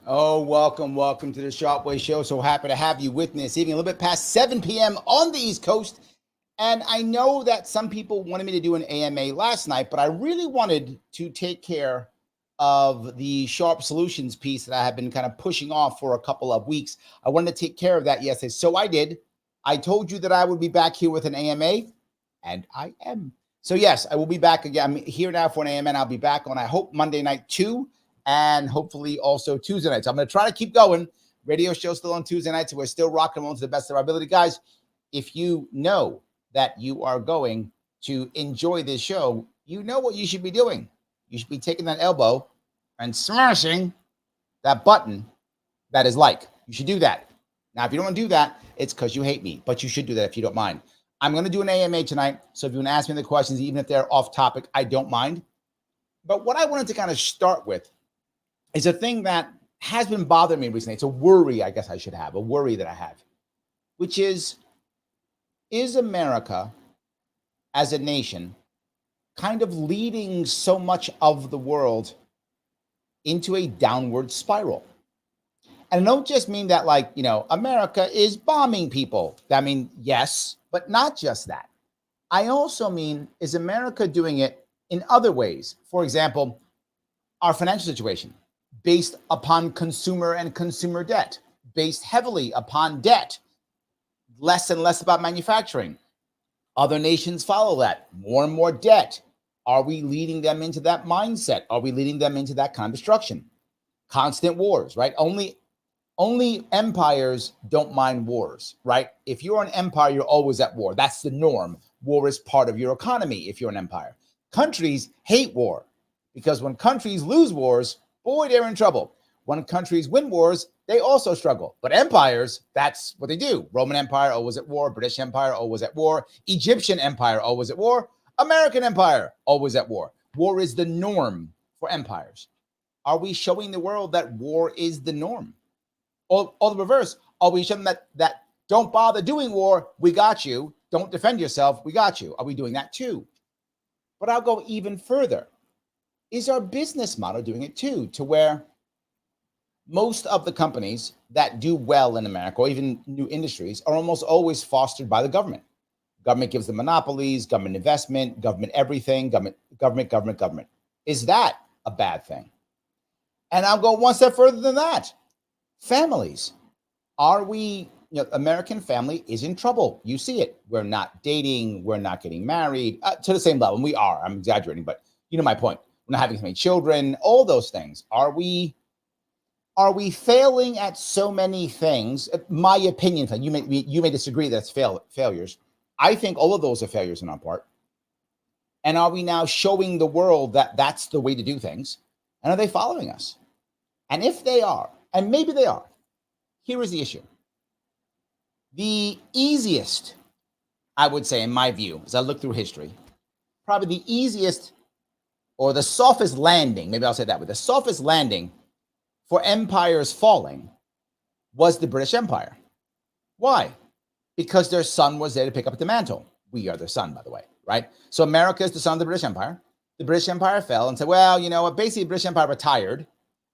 Oh, welcome to the Sharpe Way Show. So happy to have you with me this evening, a little bit past 7 p.m. on the East Coast. And I know that some people wanted me to do an AMA last night, but I really wanted to take care of the Sharpe Solutions piece that I have been kind of pushing off for a couple of weeks. I wanted to take care of that yesterday. So I did. I told you that I would be back here with an AMA, and I am. So yes, I will be back again. I'm here now for an AMA, and I'll be back on, I hope, Monday night too. And hopefully also Tuesday nights. I'm going to try to keep going. Radio show still on Tuesday nights. So we're still rocking on to the best of our ability. Guys, if you know that you are going to enjoy this show, you know what you should be doing. You should be taking that elbow and smashing that button that is like. You should do that. Now, if you don't want to do that, it's because you hate me. But you should do that if you don't mind. I'm going to do an AMA tonight. So if you want to ask me the questions, even if they're off topic, I don't mind. But what I wanted to kind of start with is a thing that has been bothering me recently. It's a worry, I guess I should have, a worry that I have, which is America as a nation kind of leading so much of the world into a downward spiral? And I don't just mean that, like, America is bombing people. I mean, yes, but not just that. I also mean, is America doing it in other ways? For example, our financial situation, based upon consumer and consumer debt, based heavily upon debt, less and less about manufacturing. Other nations follow that, more and more debt. Are we leading them into that mindset? Are we leading them into that kind of destruction? Constant wars, right? Only empires don't mind wars, right? If you're an empire, you're always at war. That's the norm. War is part of your economy if you're an empire. Countries hate war because when countries lose wars, boy, they're in trouble. When countries win wars, they also struggle. But empires, that's what they do. Roman Empire, always at war. British Empire, always at war. Egyptian Empire, always at war. American Empire, always at war. War is the norm for empires. Are we showing the world that war is the norm? Or the reverse, are we showing that don't bother doing war, we got you. Don't defend yourself, we got you. Are we doing that too? But I'll go even further. Is our business model doing it too, to where most of the companies that do well in America, or even new industries, are almost always fostered by the government? Government gives them monopolies, government investment, government everything, government. Is that a bad thing? And I'll go one step further than that. Families. Are we, American family is in trouble. You see it. We're not dating. We're not getting married to the same level. And we are. I'm exaggerating, but you know my point. We're not having as many children, all those things. Are we failing at so many things? My opinion, you may disagree that it's failures. I think all of those are failures on our part. And are we now showing the world that that's the way to do things? And are they following us? And if they are, and maybe they are, here is the issue. The easiest, I would say, in my view, as I look through history, probably the easiest or the softest landing, maybe I'll say that way, the softest landing for empires falling was the British Empire. Why? Because their son was there to pick up the mantle. We are their son, by the way, right? So America is the son of the British Empire. The British Empire fell and said, well, you know what? Basically, the British Empire retired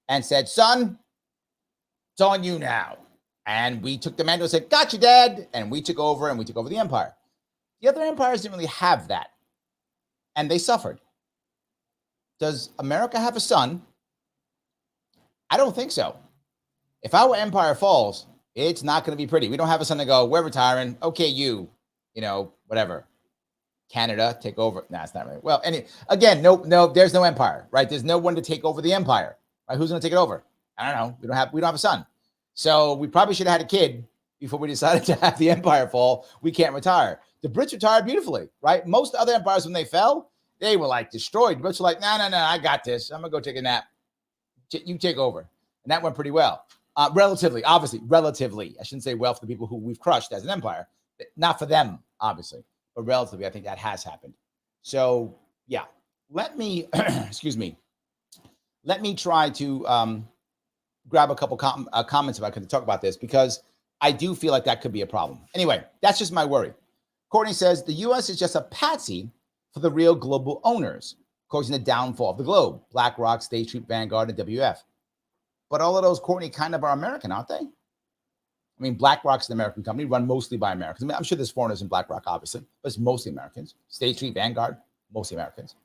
and said, son, it's on you now. And we took the mantle and said, got you, Dad. And we took over the empire. The other empires didn't really have that. And they suffered. Does America have a son? I don't think so. If our empire falls, it's not going to be pretty. We don't have a son to go, we're retiring. Okay, whatever. Canada, take over. No, it's not really. Well, again, no, there's no empire, right? There's no one to take over the empire, right? Who's going to take it over? I don't know. We don't have a son. So we probably should have had a kid before we decided to have the empire fall. We can't retire. The Brits retired beautifully, right? Most other empires, when they fell, they were like destroyed. The Brits were like, no, I got this. I'm going to go take a nap. You take over. And that went pretty well. Relatively. I shouldn't say well for the people who we've crushed as an empire. Not for them, obviously. But relatively, I think that has happened. So yeah, let me excuse me. Let me try to grab a couple comments if I could talk about this because I do feel like that could be a problem. Anyway, that's just my worry. Courtney says the U.S. is just a patsy for the real global owners, causing the downfall of the globe. BlackRock, State Street, Vanguard, and WF. But all of those, Courtney, kind of are American, aren't they? I mean, BlackRock's an American company, run mostly by Americans. I mean, I'm sure there's foreigners in BlackRock, obviously, but it's mostly Americans. State Street, Vanguard, mostly Americans.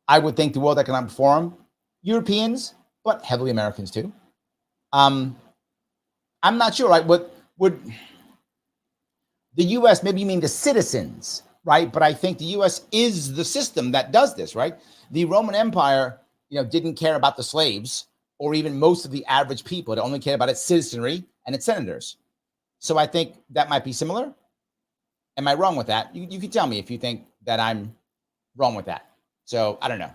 I would think the World Economic Forum, Europeans, but heavily Americans too. I'm not sure, right? What would the U.S. maybe you mean the citizens, right? But I think the U.S. is the system that does this, right? The Roman Empire, didn't care about the slaves or even most of the average people. It only cared about its citizenry and its senators. So I think that might be similar. Am I wrong with that? You can tell me if you think that I'm wrong with that. So I don't know.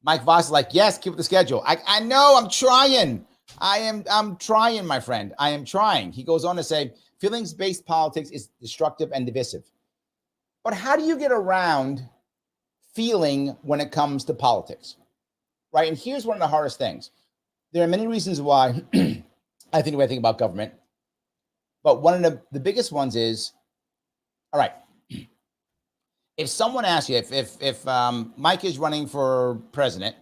Mike Voss is like, yes, keep with the schedule. I know, I'm trying. I'm trying, my friend. I am trying. He goes on to say, feelings-based politics is destructive and divisive. But how do you get around feeling when it comes to politics, right? And here's one of the hardest things. There are many reasons why I think the way I think about government, but one of the biggest ones is, all right, if someone asks you, if Mike is running for president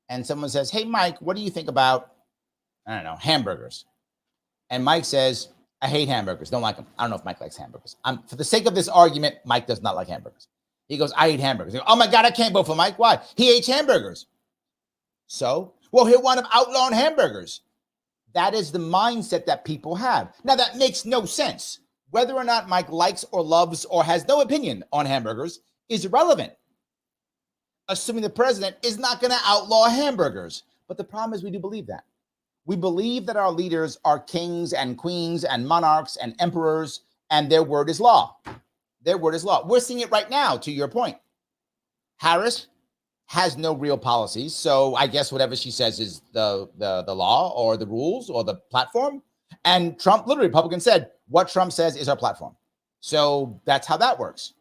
and someone says, hey, Mike, what do you think about, I don't know, hamburgers? And Mike says, I hate hamburgers. Don't like them. I don't know if Mike likes hamburgers. For the sake of this argument, Mike does not like hamburgers. He goes, I hate hamburgers. Goes, oh my God, I can't vote for Mike. Why? He hates hamburgers. So, well, he'll wind up outlawing hamburgers. That is the mindset that people have. Now, that makes no sense. Whether or not Mike likes or loves or has no opinion on hamburgers is irrelevant. Assuming the president is not going to outlaw hamburgers. But the problem is we do believe that. We believe that our leaders are kings and queens and monarchs and emperors, and their word is law. Their word is law. We're seeing it right now, to your point. Harris has no real policies, so I guess whatever she says is the law or the rules or the platform. And Trump, literally, Republicans said, what Trump says is our platform. So that's how that works.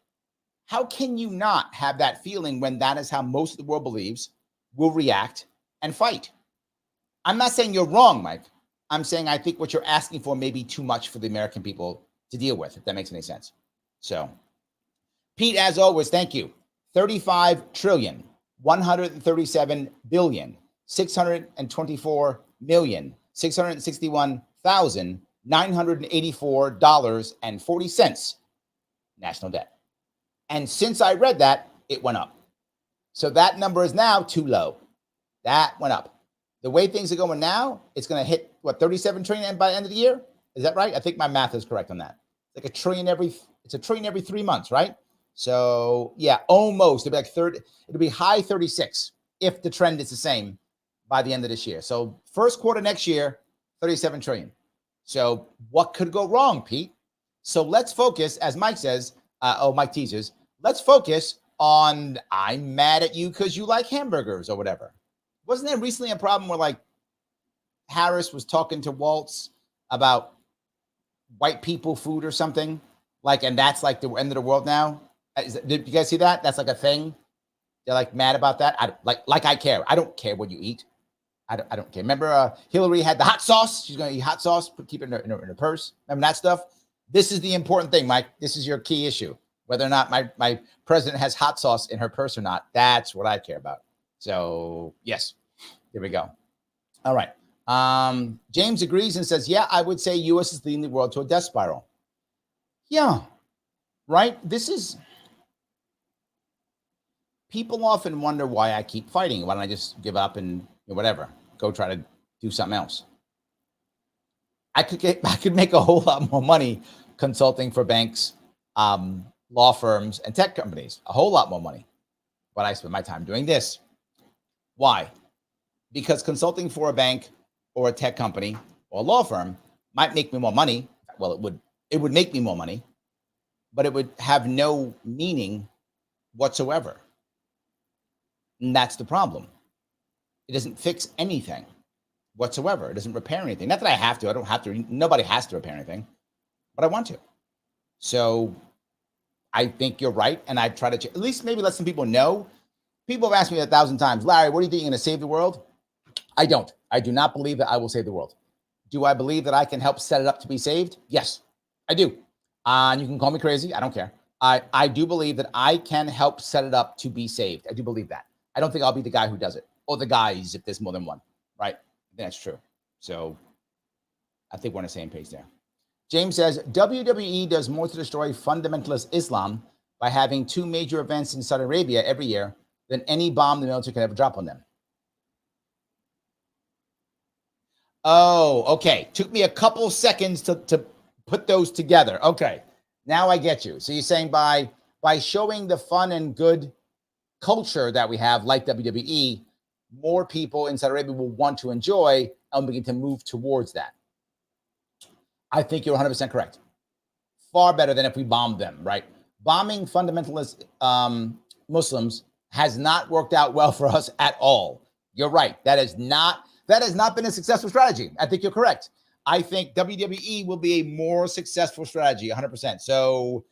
How can you not have that feeling when that is how most of the world believes will react and fight? I'm not saying you're wrong, Mike. I'm saying I think what you're asking for may be too much for the American people to deal with, if that makes any sense. So, Pete, as always, thank you. 35 trillion, 137 billion, 624 million, $661,984.40 national debt. And since I read that, it went up. So that number is now too low. That went up. The way things are going now, it's going to hit, 37 trillion by the end of the year? Is that right? I think my math is correct on that. It's like it's a trillion every 3 months, right? So yeah, almost. It'll be like it'll be high 36 if the trend is the same by the end of this year. So first quarter next year, 37 trillion. So what could go wrong, Pete? So let's focus, as Mike says, Mike teases, let's focus on I'm mad at you because you like hamburgers or whatever. Wasn't there recently a problem where Harris was talking to Waltz about white people food or something? And that's the end of the world now? Did you guys see that? That's a thing. They're mad about that. I care. I don't care what you eat. I don't care. Remember Hillary had the hot sauce? She's going to eat hot sauce, keep it in her purse. Remember that stuff? This is the important thing, Mike. This is your key issue. Whether or not my president has hot sauce in her purse or not, that's what I care about. So, yes, there we go. All right. James agrees and says, yeah, I would say U.S. is leading the world to a death spiral. Yeah, right? People often wonder why I keep fighting. Why don't I just give up and whatever, go try to do something else? I could make a whole lot more money consulting for banks, law firms, and tech companies. A whole lot more money. But I spend my time doing this. Why? Because consulting for a bank or a tech company or a law firm might make me more money. Well, it would make me more money, but it would have no meaning whatsoever. And that's the problem. It doesn't fix anything whatsoever. It doesn't repair anything. Not that I have to. I don't have to. Nobody has to repair anything, but I want to. So I think you're right. And I've tried to at least maybe let some people know. People have asked me 1,000 times, Larry, what do you think you're going to save the world? I don't. I do not believe that I will save the world. Do I believe that I can help set it up to be saved? Yes, I do. And you can call me crazy. I don't care. I do believe that I can help set it up to be saved. I do believe that. I don't think I'll be the guy who does it, or the guys if there's more than one, right? I think that's true. So I think we're on the same page there. James says, WWE does more to destroy fundamentalist Islam by having 2 major events in Saudi Arabia every year than any bomb the military could ever drop on them. Oh, okay. Took me a couple seconds to put those together. Okay. Now I get you. So you're saying by showing the fun and good culture that we have, like WWE, more people in Saudi Arabia will want to enjoy and begin to move towards that. I think you're 100% correct. Far better than if we bombed them, right? Bombing fundamentalist Muslims has not worked out well for us at all. You're right. That has not been a successful strategy. I think you're correct. I think WWE will be a more successful strategy, 100%. So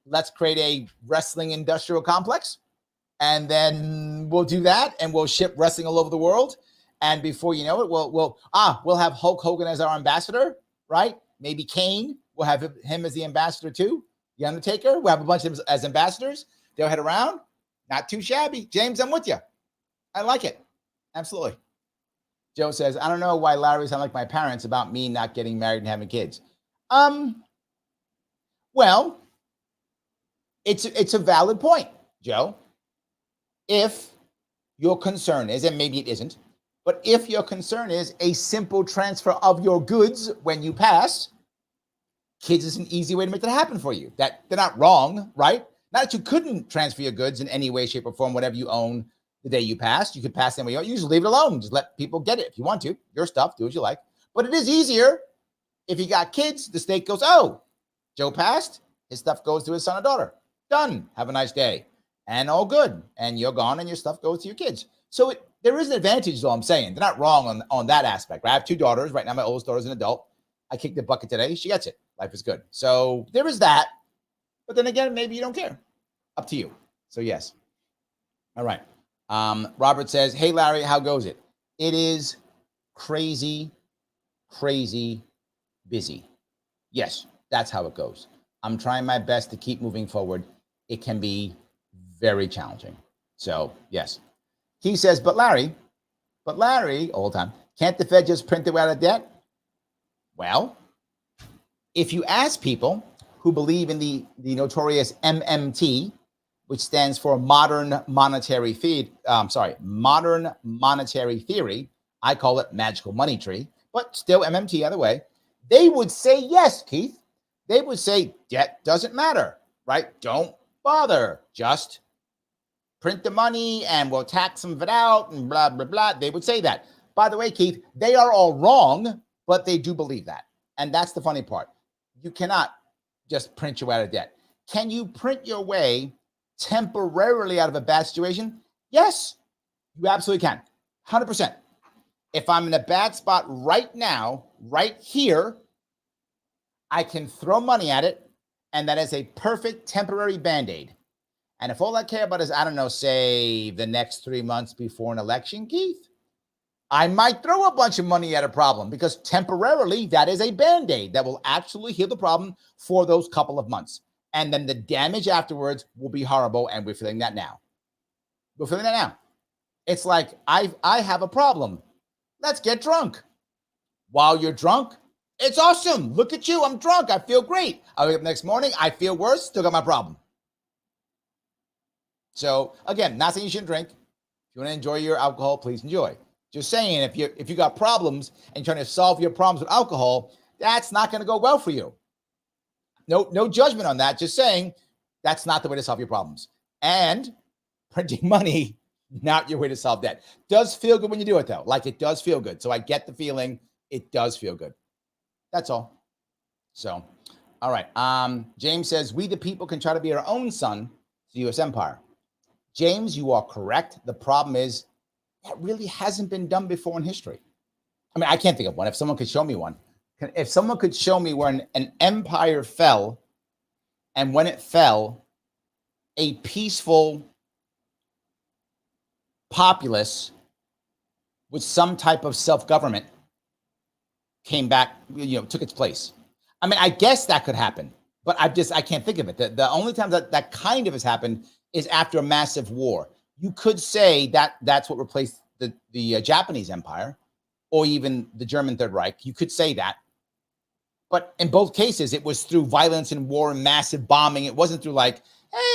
let's create a wrestling industrial complex, and then we'll do that, and we'll ship wrestling all over the world. And before you know it, we'll have Hulk Hogan as our ambassador, right? Maybe Kane. We'll have him as the ambassador too. The Undertaker. We'll have a bunch of them as ambassadors. They'll head around. Not too shabby. James, I'm with you. I like it. Absolutely. Joe says, I don't know why Larry sound like my parents about me not getting married and having kids. Well, it's a valid point, Joe. If your concern is, and maybe it isn't, but if your concern is a simple transfer of your goods when you pass, kids is an easy way to make that happen for you. That they're not wrong, right? Not that you couldn't transfer your goods in any way, shape, or form, whatever you own the day you passed. You could pass them. You just leave it alone. Just let people get it if you want to. Your stuff, do as you like. But it is easier if you got kids. The state goes, oh, Joe passed. His stuff goes to his son or daughter. Done. Have a nice day. And all good. And you're gone and your stuff goes to your kids. So there is an advantage, is all I'm saying. They're not wrong on that aspect. I have 2 daughters. Right now, my oldest daughter is an adult. I kicked the bucket today. She gets it. Life is good. So there is that. But then again, maybe you don't care. Up to you. So yes. All right. Robert says, hey, Larry, how goes it? It is crazy busy. Yes, that's how it goes. I'm trying my best to keep moving forward. It can be very challenging. So yes. He says, but Larry, all the time, can't the Fed just print it out of debt? Well, if you ask people who believe in the notorious MMT, which stands for modern monetary theory. I call it magical money tree, but still MMT either way. They would say yes, Keith. They would say debt doesn't matter, right? Don't bother. Just print the money and we'll tax some of it out and blah, blah, blah. They would say that. By the way, Keith, they are all wrong, but they do believe that. And that's the funny part. You cannot just print your way out of debt. Can you print your way temporarily out of a bad situation? Yes, you absolutely can. 100%. If I'm in a bad spot right now, right here, I can throw money at it, and that is a perfect temporary Band-Aid. And if all I care about is, I don't know, say the next 3 months before an election, Keith, I might throw a bunch of money at a problem because temporarily that is a Band-Aid that will actually heal the problem for those couple of months. And then the damage afterwards will be horrible. And we're feeling that now. It's like, I have a problem. Let's get drunk. While you're drunk, it's awesome. Look at you. I'm drunk. I feel great. I wake up next morning. I feel worse. Still got my problem. So again, not saying you shouldn't drink. If you want to enjoy your alcohol, please enjoy. Just saying, if you got problems and trying to solve your problems with alcohol, that's not going to go well for you. No judgment on that. Just saying that's not the way to solve your problems. And printing money, not your way to solve debt. Does feel good when you do it, though. Like, it does feel good. So I get the feeling it does feel good. That's all. So, all right. James says, we the people can try to be our own son to the U.S. empire. James, you are correct. The problem is that really hasn't been done before in history. I mean, I can't think of one. If someone could show me one. If someone could show me where an empire fell And when it fell, a peaceful populace with some type of self-government came back, took its place. I mean, I guess that could happen, but I can't think of it. The only time that kind of has happened is after a massive war. You could say that that's what replaced the Japanese Empire or even the German Third Reich. You could say that. But in both cases, it was through violence and war and massive bombing. It wasn't through like,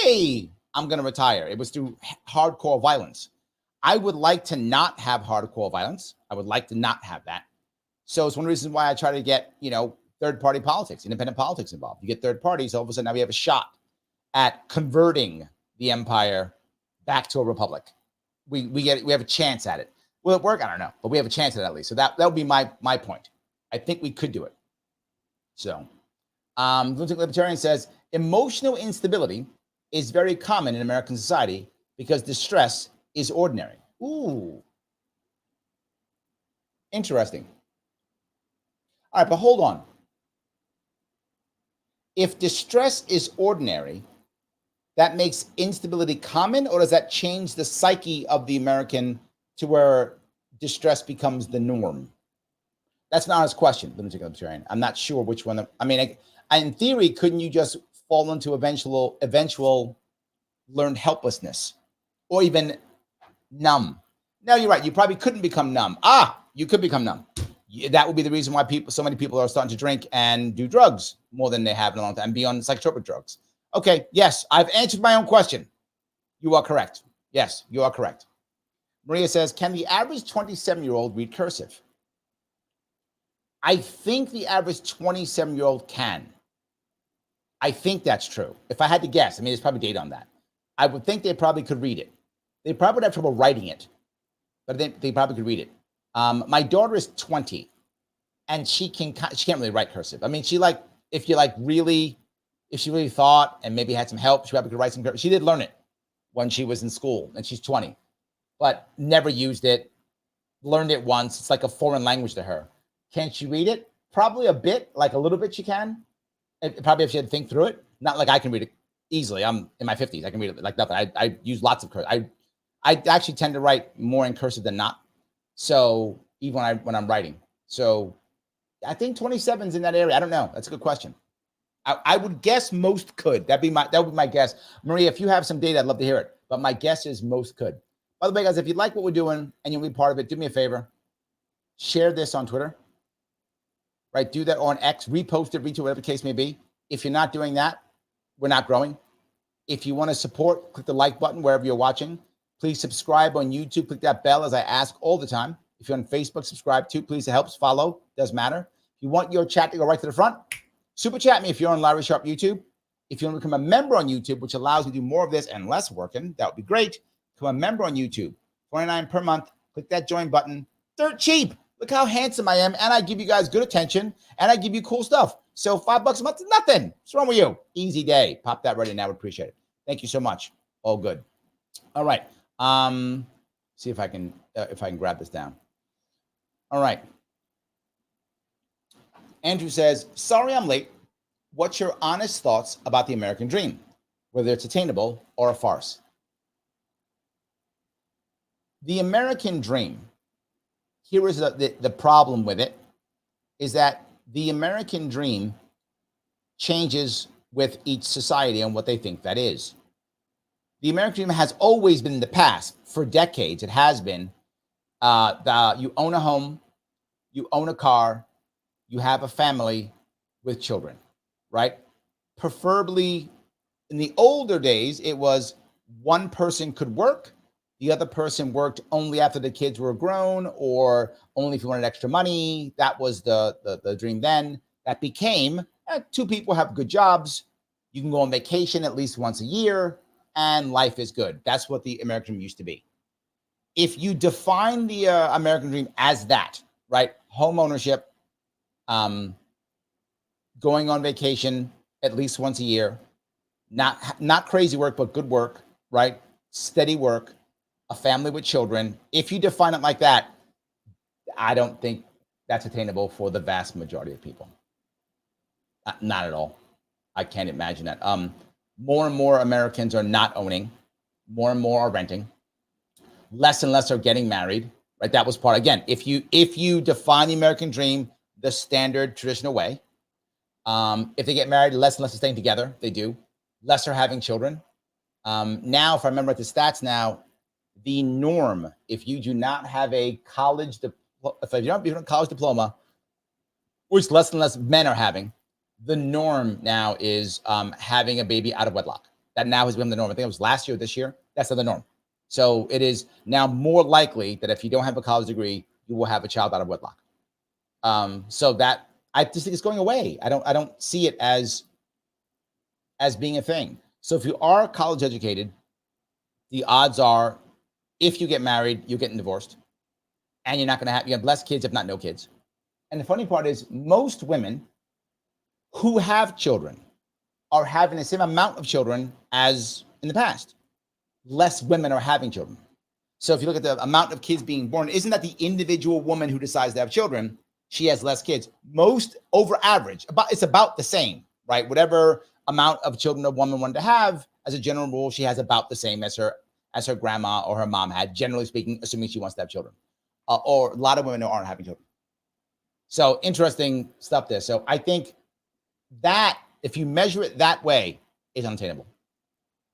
hey, I'm going to retire. It was through hardcore violence. I would like to not have hardcore violence. I would like to not have that. So it's one of the reasons why I try to get, third-party politics, independent politics involved. You get third parties, all of a sudden now we have a shot at converting the empire back to a republic. We have a chance at it. Will it work? I don't know, but we have a chance at it at least. So that would be my point. I think we could do it. So, Lunatic Libertarian says, emotional instability is very common in American society because distress is ordinary. Ooh. Interesting. All right, but hold on. If distress is ordinary, that makes instability common, or does that change the psyche of the American to where distress becomes the norm? That's an honest question, Lunatic Libertarian. I'm not sure which one. I mean, in theory, couldn't you just fall into eventual learned helplessness or even numb? No, you're right. You probably couldn't become numb. You could become numb. That would be the reason why so many people are starting to drink and do drugs more than they have in a long time, be on psychotropic drugs. Okay, yes, I've answered my own question. You are correct. Yes, you are correct. Maria says, can the average 27-year-old read cursive? I think the average 27-year-old can. I think that's true. If I had to guess, I mean, there's probably data on that. I would think they probably could read it. They probably would have trouble writing it, but they probably could read it. My daughter is 20, and she can't really write cursive. I mean, if she really thought and maybe had some help, she probably could write some cursive. She did learn it when she was in school, and she's 20, but never used it. Learned it once. It's like a foreign language to her. Can she read it? Probably a bit, like a little bit she can. Probably if she had to think through it. Not like I can read it easily. I'm in my 50s. I can read it like nothing. I use lots of cursive. I actually tend to write more in cursive than not. So even when I'm writing. So I think 27's in that area. I don't know. That's a good question. I would guess most could. That would be my guess. Maria, if you have some data, I'd love to hear it. But my guess is most could. By the way, guys, if you like what we're doing and you'll be part of it, do me a favor. Share this on Twitter. Right? Do that on X, repost it, retweet, whatever the case may be. If you're not doing that, we're not growing. If you want to support, click the like button wherever you're watching. Please subscribe on YouTube. Click that bell as I ask all the time. If you're on Facebook, subscribe too. Please, it helps. Follow. Doesn't matter. If you want your chat to go right to the front, super chat me if you're on Larry Sharpe YouTube. If you want to become a member on YouTube, which allows you to do more of this and less working, that would be great. Become a member on YouTube. $29 per month. Click that join button. Dirt cheap. Look how handsome I am. And I give you guys good attention. And I give you cool stuff. So $5 a month is nothing. What's wrong with you? Easy day. Pop that right in now. I would appreciate it. Thank you so much. All good. All right. See if I can grab this down. All right. Andrew says, sorry I'm late. What's your honest thoughts about the American dream, whether it's attainable or a farce? The American dream, here is the problem with it, is that the American dream changes with each society and what they think that is. The American dream has always been in the past, for decades, it has been, you own a home, you own a car, you have a family with children, right? Preferably, in the older days, it was one person could work, the other person worked only after the kids were grown or only if you wanted extra money. That was the dream then. That became, two people have good jobs, you can go on vacation at least once a year, and life is good. That's what the American dream used to be. If you define the American dream as that, right? Home ownership, going on vacation at least once a year, not crazy work, but good work, right? Steady work, a family with children. If you define it like that, I don't think that's attainable for the vast majority of people. Not at all. I can't imagine that. More and more Americans are not owning, more and more are renting, less and less are getting married, right? That was part, again, if you define the American dream the standard traditional way, if they get married, less and less are staying together. They do. Less are having children. Now, if I remember the stats now, the norm, if you do not have a college, if you don't have a college diploma, which less and less men are having, the norm now is having a baby out of wedlock. That now has become the norm. I think it was last year, this year. That's not the norm. So it is now more likely that if you don't have a college degree, you will have a child out of wedlock. So that I just think it's going away. I don't see it as being a thing. So if you are college educated, the odds are, if you get married, you're getting divorced, and you're not going to have, you have less kids, if not no kids. And the funny part is, most women who have children are having the same amount of children as in the past. Less women are having children. So if you look at the amount of kids being born, isn't that the individual woman who decides to have children? She has less kids. Most over average, it's about the same, right? Whatever amount of children a woman wanted to have, as a general rule, she has about the same as her grandma or her mom had, generally speaking, assuming she wants to have children. Or a lot of women aren't having children. So interesting stuff there. So I think that if you measure it that way, is unattainable.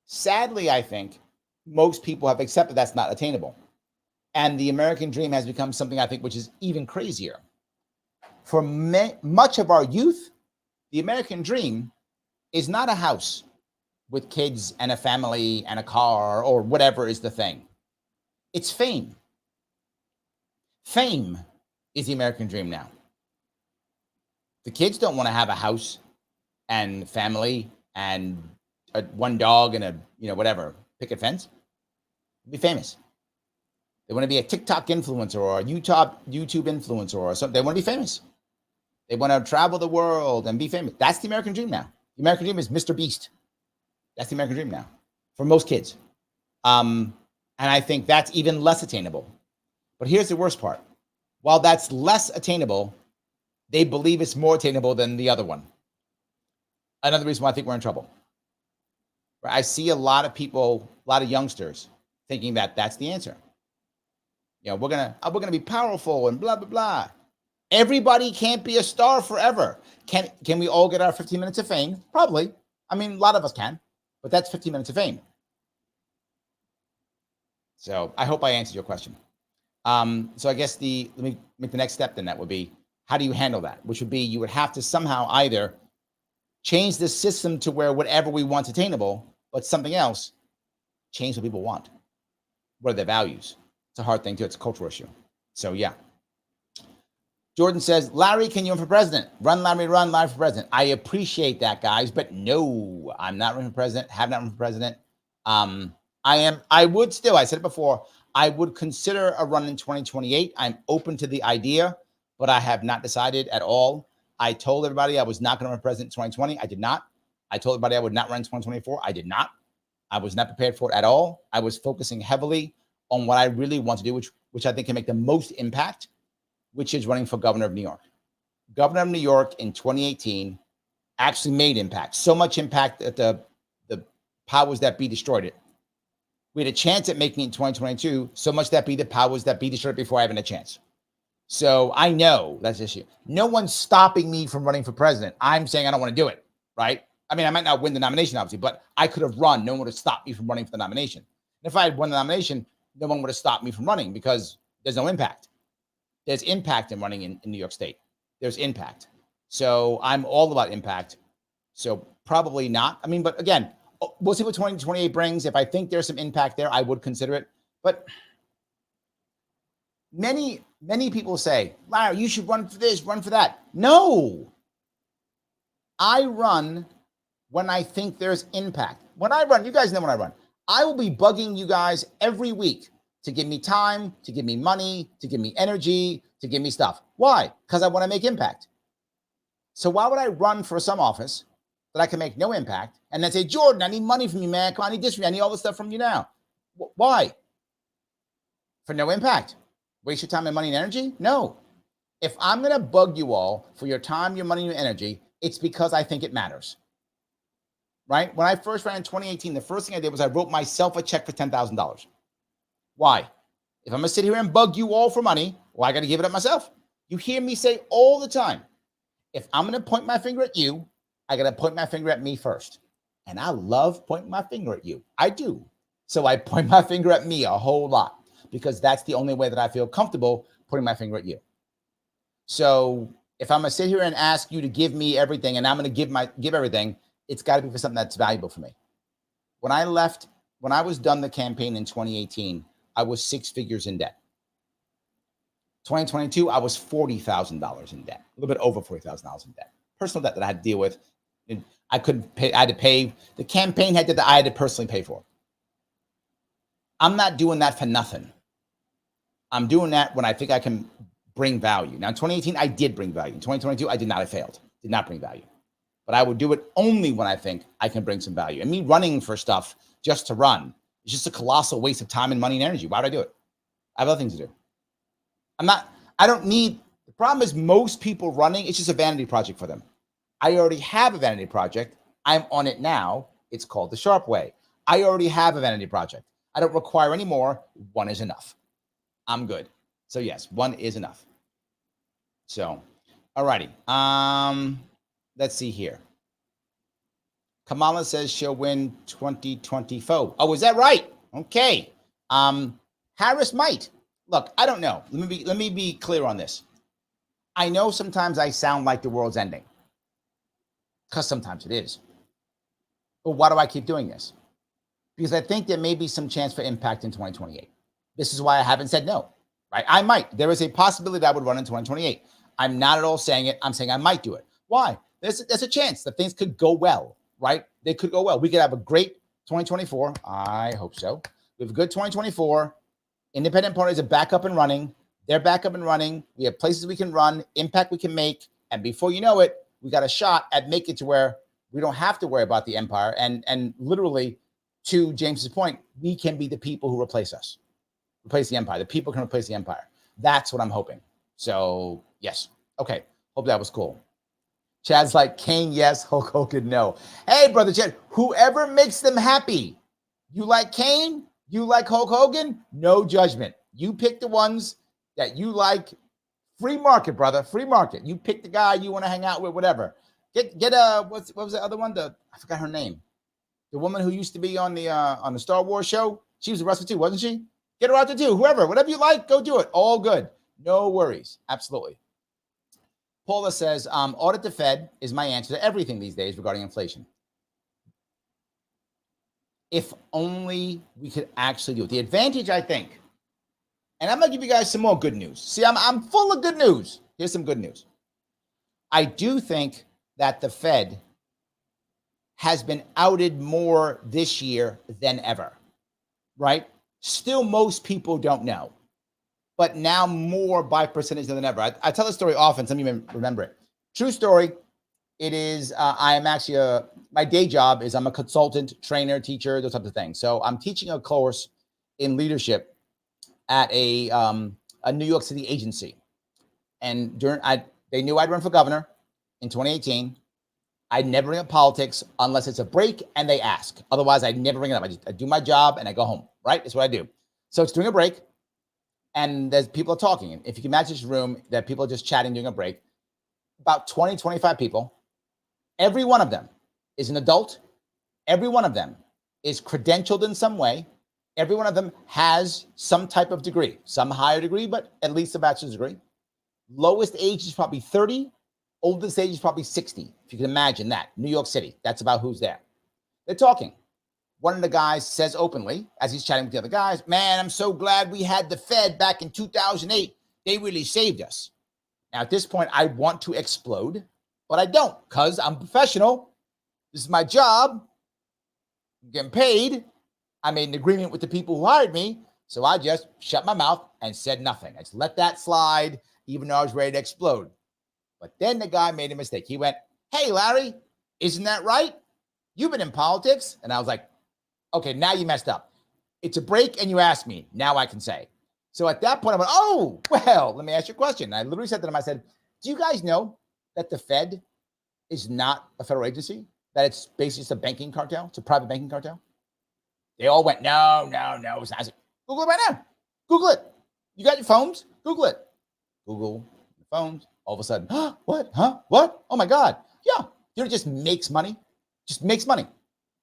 Sadly, I think most people have accepted that's not attainable. And the American dream has become something, I think, which is even crazier. For much of our youth, the American dream is not a house with kids and a family and a car or whatever is the thing. It's fame. Fame is the American dream now. The kids don't want to have a house and family and one dog and a whatever picket fence. Be famous. They want to be a TikTok influencer or a YouTube influencer or something. They want to be famous. They want to travel the world and be famous. That's the American dream now. The American dream is Mr. Beast. That's the American dream now for most kids. And I think that's even less attainable. But here's the worst part. While that's less attainable, they believe it's more attainable than the other one. Another reason why I think we're in trouble. I see a lot of people, a lot of youngsters thinking that that's the answer. We're gonna be powerful and blah blah blah. Everybody can't be a star forever. Can we all get our 15 minutes of fame? Probably. I mean, a lot of us can, but that's 15 minutes of fame. So I hope I answered your question. So I guess let me make the next step then. That would be, how do you handle that? Which would be, you would have to somehow either change the system to where whatever we want is attainable, but something else, change what people want. What are their values? It's a hard thing too. It's a cultural issue. So yeah. Jordan says, Larry, can you run for president? Run, Larry, run, Larry for president. I appreciate that, guys, but no, I'm not running for president. Have not run for president. I would still, I said it before, I would consider a run in 2028. I'm open to the idea, but I have not decided at all. I told everybody I was not going to run for president in 2020. I did not. I told everybody I would not run in 2024. I did not. I was not prepared for it at all. I was focusing heavily on what I really want to do, which I think can make the most impact, which is running for governor of New York. Governor of New York in 2018 actually made impact. So much impact that the powers that be destroyed it. We had a chance at making it in 2022, so much that the powers that be destroyed it before having a chance. So I know that's the issue. No one's stopping me from running for president. I'm saying I don't want to do it, right? I mean, I might not win the nomination, obviously, but I could have run. No one would have stopped me from running for the nomination. And if I had won the nomination, no one would have stopped me from running because there's no impact. There's impact in running in New York State. There's impact. So I'm all about impact. So probably not. I mean, but again, we'll see what 2028 brings. If I think there's some impact there, I would consider it. But many people say, Larry, you should run for this, run for that. No. I run when I think there's impact. When I run, you guys know when I run, I will be bugging you guys every week to give me time, to give me money, to give me energy, to give me stuff. Why? Because I want to make impact. So why would I run for some office that I can make no impact and then say, Jordan, I need money from you, man. Come on, I need this from you. I need all this stuff from you now. Why? For no impact. Waste your time and money and energy? No. If I'm going to bug you all for your time, your money, your energy, it's because I think it matters. right? When I first ran in 2018, the first thing I did was I wrote myself a check for $10,000. Why? If I'm going to sit here and bug you all for money, well, I got to give it up myself. You hear me say all the time, if I'm going to point my finger at you, I got to point my finger at me first. And I love pointing my finger at you. I do. So I point my finger at me a whole lot because that's the only way that I feel comfortable pointing my finger at you. So if I'm going to sit here and ask you to give me everything and I'm going to give everything, it's got to be for something that's valuable for me. When I was done the campaign in 2018, I was 6 figures in debt. 2022, I was $40,000 in debt, a little bit over $40,000 in debt. Personal debt that I had to deal with. I couldn't pay. I had to pay. The campaign had that I had to personally pay for. I'm not doing that for nothing. I'm doing that when I think I can bring value. Now, in 2018, I did bring value. In 2022, I did not. I failed. Did not bring value. But I would do it only when I think I can bring some value. And me running for stuff just to run is just a colossal waste of time and money and energy. Why would I do it? I have other things to do. The problem is most people running, it's just a vanity project for them. I already have a vanity project. I'm on it now. It's called the Sharpe Way. I already have a vanity project. I don't require any more. One is enough. I'm good. So yes, one is enough. So, all righty. Let's see here. Kamala says she'll win 2024. Oh, is that right? Okay. Harris might. Look, I don't know. Let me be clear on this. I know sometimes I sound like the world's ending. Because sometimes it is. But why do I keep doing this? Because I think there may be some chance for impact in 2028. This is why I haven't said no, right? I might. There is a possibility that I would run in 2028. I'm not at all saying it. I'm saying I might do it. Why? There's a chance that things could go well, right? They could go well. We could have a great 2024. I hope so. We have a good 2024. Independent parties are back up and running. They're back up and running. We have places we can run, impact we can make. And before you know it, we got a shot at making it to where we don't have to worry about the empire. And literally, to James's point, we can be the people who replace us, replace the empire. The people can replace the empire. That's what I'm hoping. So, yes. Okay. Hope that was cool. Chad's like, Kane, yes. Hulk Hogan, no. Hey, brother Chad, whoever makes them happy. You like Kane? You like Hulk Hogan? No judgment. You pick the ones that you like. Free market, brother. Free market. You pick the guy you want to hang out with, whatever. Get what was the other one? I forgot her name. The woman who used to be on the Star Wars show. She was a wrestler too, wasn't she? Get her out there too. Whoever, whatever you like, go do it. All good. No worries. Absolutely. Paula says, audit the Fed is my answer to everything these days regarding inflation. If only we could actually do it. The advantage, I think, and I'm going to give you guys some more good news. See, I'm full of good news. Here's some good news. I do think that the Fed has been outed more this year than ever, right? Still, most people don't know, but now more by percentage than ever. I tell this story often. Some of you may remember it. True story. It is, I am actually my day job is I'm a consultant, trainer, teacher, those types of things. So I'm teaching a course in leadership at a New York City agency. And they knew I'd run for governor in 2018. I'd never bring up politics unless it's a break and they ask. Otherwise, I'd never bring it up. I do my job and I go home, right? That's what I do. So it's during a break and there's people are talking. And if you can imagine this room, that people are just chatting during a break, about 20, 25 people. Every one of them is an adult. Every one of them is credentialed in some way. Every one of them has some type of degree, some higher degree, but at least a bachelor's degree. Lowest age is probably 30. Oldest age is probably 60. If you can imagine that. New York City, that's about who's there. They're talking. One of the guys says openly, as he's chatting with the other guys, man, I'm so glad we had the Fed back in 2008. They really saved us. Now, at this point, I want to explode, but I don't because I'm professional. This is my job. I'm getting paid. I made an agreement with the people who hired me. So I just shut my mouth and said nothing. I just let that slide, even though I was ready to explode. But then the guy made a mistake. He went, hey, Larry, isn't that right? You've been in politics. And I was like, okay, now you messed up. It's a break and you asked me. Now I can say. So at that point, I went, oh, well, let me ask you a question. And I literally said to them, I said, do you guys know that the Fed is not a federal agency? that it's basically just a banking cartel? It's a private banking cartel? They all went, no, it's not. Google it right now. Google it. You got your phones? Google it. Google your phones. All of a sudden, what? Huh? What? Oh my God. Yeah. It just makes money. Just makes money.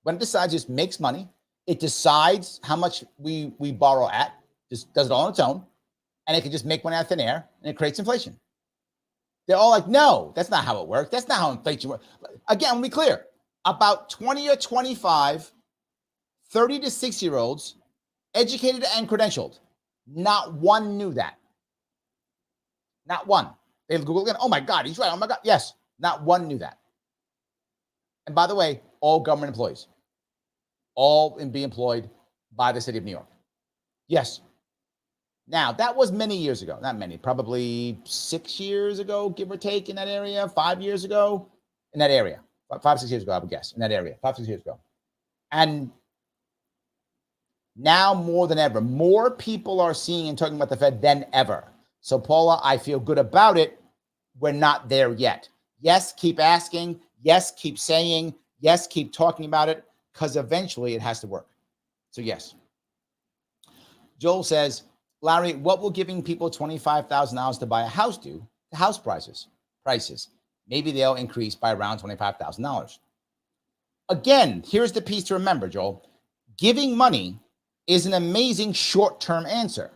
When it decides, just makes money. It decides how much we borrow at. Just does it all on its own. And it can just make money out of thin air, and it creates inflation. They're all like, no, that's not how it works. That's not how inflation works. Again, let me be clear. About 20 or 25, 30 to 6-year-olds, educated and credentialed, not one knew that. Not one. They Google again. Oh my God, he's right. Oh my God. Yes, not one knew that. And by the way, all government employees, all in be employed by the city of New York. Yes. Now, that was many years ago. Not many, probably 6 years ago, give or take, in that area, 5 years ago, in that area. 5, 6 years ago, I would guess, in that area, 5, 6 years ago. And now more than ever, more people are seeing and talking about the Fed than ever. So, Paula, I feel good about it. We're not there yet. Yes, keep asking. Yes, keep saying. Yes, keep talking about it, because eventually it has to work. So, yes. Joel says, Larry, what will giving people $25,000 to buy a house do to house prices? Maybe they'll increase by around $25,000. Again, here's the piece to remember, Joel. Giving money is an amazing short-term answer,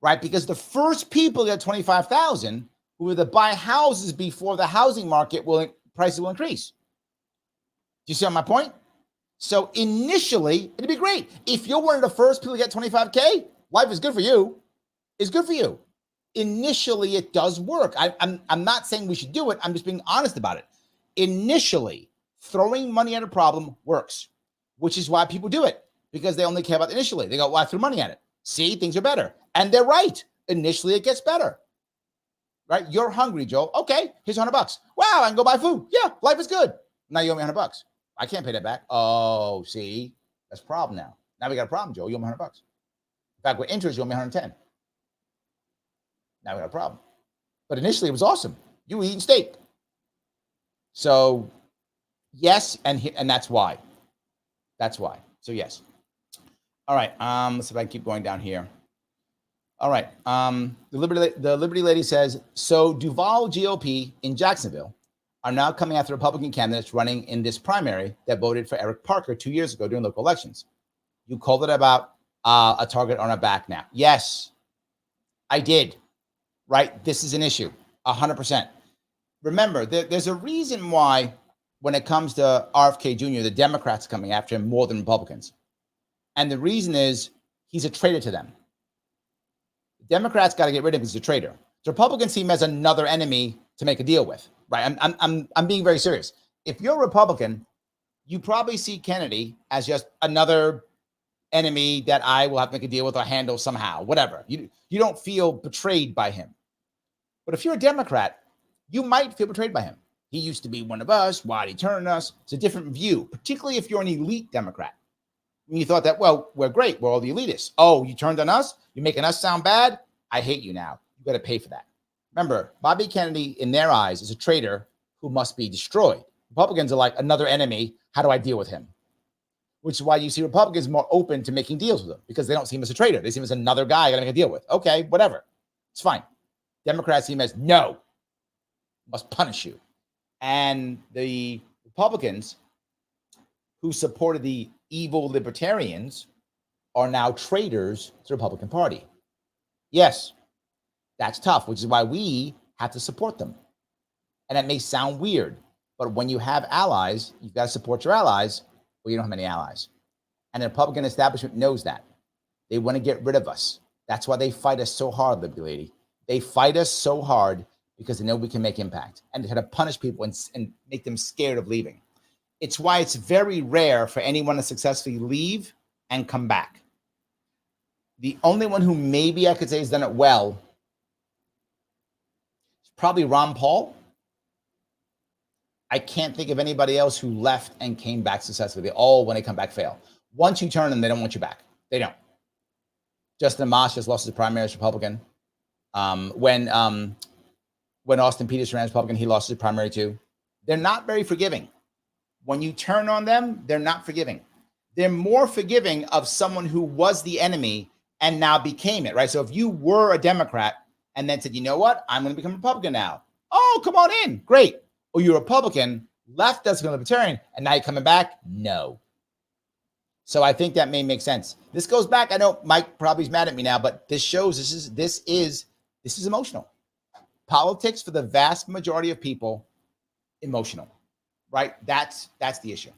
right? Because the first people that get $25,000 who will buy houses before the housing market prices will increase. Do you see my point? So initially, it'd be great. If you're one of the first people to get $25K, life is good for you. It's good for you. Initially, it does work. I'm not saying we should do it. I'm just being honest about it. Initially, throwing money at a problem works, which is why people do it, because they only care about initially. They go, well, I threw money at it. See, things are better. And they're right. Initially, it gets better. Right? You're hungry, Joel. Okay, here's $100. Wow, I can go buy food. Yeah, life is good. Now you owe me $100. I can't pay that back. Oh, see, that's a problem now. Now we got a problem, Joel. You owe me $100. In fact, with interest, you owe me 110. Now we got a problem. But initially, it was awesome. You were eating steak. So, yes, and that's why. That's why. So, yes. All right. Let's see if I can keep going down here. All right. The Liberty Lady says, so Duval GOP in Jacksonville are now coming after Republican candidates running in this primary that voted for Eric Parker 2 years ago during local elections. You called it about a target on our back now. Yes, I did. Right? This is an issue, 100%. Remember, there's a reason why when it comes to RFK Jr., the Democrats are coming after him more than Republicans. And the reason is he's a traitor to them. The Democrats got to get rid of him because he's a traitor. The Republicans see him as another enemy to make a deal with. Right? I'm being very serious. If you're a Republican, you probably see Kennedy as just another enemy that I will have to make a deal with or handle somehow, whatever. You don't feel betrayed by him. But if you're a Democrat, you might feel betrayed by him. He used to be one of us. Why'd he turn on us? It's a different view, particularly if you're an elite Democrat. And you thought that, well, we're great. We're all the elitists. Oh, you turned on us? You're making us sound bad? I hate you now. You got to pay for that. Remember, Bobby Kennedy, in their eyes, is a traitor who must be destroyed. Republicans are like another enemy. How do I deal with him? Which is why you see Republicans more open to making deals with him, because they don't see him as a traitor. They see him as another guy I got to make a deal with. Okay, whatever. It's fine. Democrats see him as, no, must punish you. And the Republicans who supported the evil libertarians are now traitors to the Republican Party. Yes, that's tough, which is why we have to support them. And that may sound weird, but when you have allies, you've got to support your allies, or you don't have any allies. And the Republican establishment knows that. They want to get rid of us. That's why they fight us so hard, Liberty Lady. They fight us so hard because they know we can make impact, and they try to punish people and make them scared of leaving. It's why it's very rare for anyone to successfully leave and come back. The only one who maybe I could say has done it well is probably Ron Paul. I can't think of anybody else who left and came back successfully. They all, when they come back, fail. Once you turn them, they don't want you back. They don't. Justin Amash just lost his primary as Republican. When Austin Peters ran as Republican, he lost his primary too. They're not very forgiving. When you turn on them, they're not forgiving. They're more forgiving of someone who was the enemy and now became it, right? So if you were a Democrat and then said, you know what, I'm going to become a Republican now. Oh, come on in. Great. Or you're a Republican, left as a libertarian, and now you're coming back? No. So I think that may make sense. This goes back. I know Mike probably is mad at me now, but this shows this is emotional. Politics for the vast majority of people, emotional, right? That's the issue.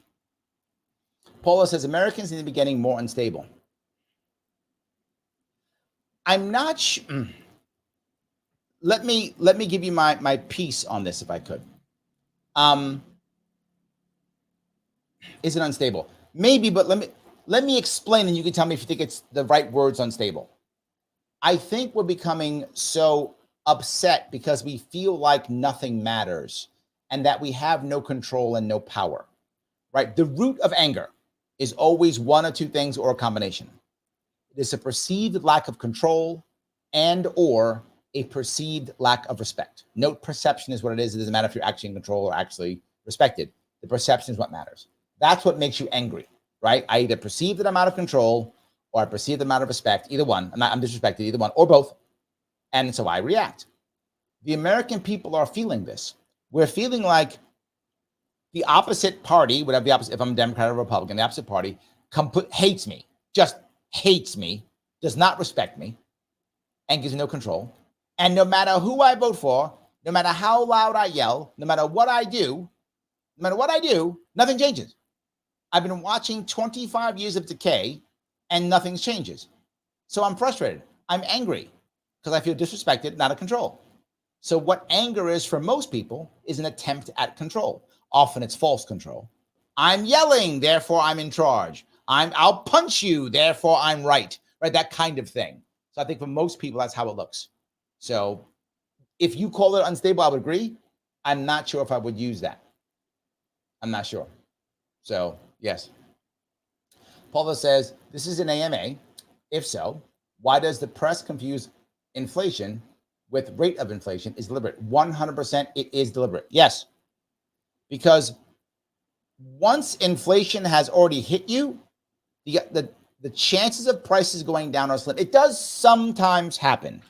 Paula says Americans need to be getting more unstable. I'm not sure. Let me give you my piece on this if I could. Is it unstable? Maybe, but let me explain, and you can tell me if you think it's the right words, unstable. I think we're becoming so upset because we feel like nothing matters and that we have no control and no power, right? The root of anger is always one or two things or a combination. It is a perceived lack of control and or a perceived lack of respect. Note perception is what it is. It doesn't matter if you're actually in control or actually respected. The perception is what matters. That's what makes you angry, right? I either perceive that I'm out of control or I perceive that I'm out of respect, either one. I'm disrespected, either one, or both. And so I react. The American people are feeling this. We're feeling like the opposite party, whatever the opposite, if I'm a Democrat or Republican, the opposite party hates me, just hates me, does not respect me, and gives me no control. And no matter who I vote for, no matter how loud I yell, no matter what I do, nothing changes. I've been watching 25 years of decay and nothing changes. So I'm frustrated. I'm angry because I feel disrespected, not in control. So what anger is for most people is an attempt at control. Often it's false control. I'm yelling, therefore I'm in charge. I'll punch you, therefore I'm right, that kind of thing. So I think for most people, that's how it looks. So if you call it unstable, I would agree. I'm not sure if I would use that. I'm not sure. So yes. Paula says, this is an AMA. If so, why does the press confuse inflation with rate of inflation is deliberate? 100% it is deliberate. Yes. Because once inflation has already hit you, the chances of prices going down are slim. It does sometimes happen.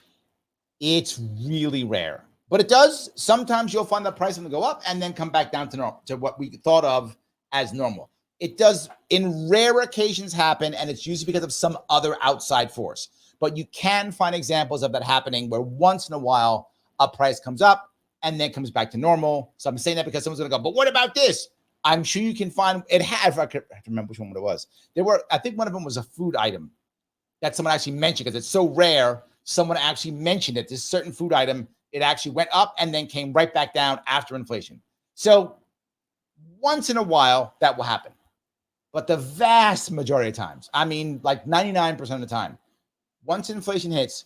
It's really rare. But it does. Sometimes you'll find the price will go up and then come back down to normal, to what we thought of as normal. It does in rare occasions happen, and it's usually because of some other outside force. But you can find examples of that happening where once in a while a price comes up and then comes back to normal. So I'm saying that because someone's going to go, but what about this? I'm sure you can find it. I have to remember which one it was. I think one of them was a food item that someone actually mentioned because it's so rare. Someone actually mentioned it. This certain food item, it actually went up and then came right back down after inflation. So once in a while that will happen. But the vast majority of times, I mean, like 99% of the time, once inflation hits,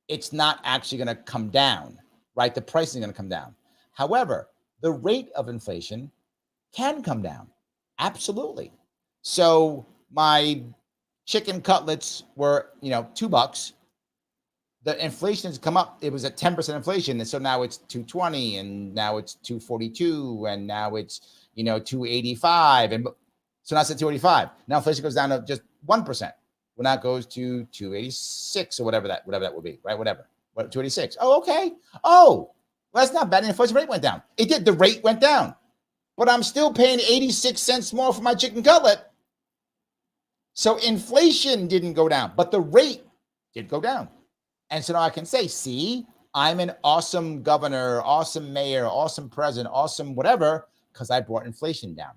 it's not actually going to come down, right? The price is going to come down. However, the rate of inflation can come down. Absolutely. So my chicken cutlets were, $2. The inflation has come up. It was at 10% inflation. And so now it's 220 and now it's 242 and now it's, 285. And so now it's at 285. Now inflation goes down to just 1%. Well, now it goes to 286 or whatever that will be, right? Whatever. 286. Oh, okay. Oh, well, that's not bad. The inflation rate went down. It did. The rate went down. But I'm still paying 86 cents more for my chicken cutlet. So inflation didn't go down, but the rate did go down. And so now I can say, see, I'm an awesome governor, awesome mayor, awesome president, awesome whatever, because I brought inflation down.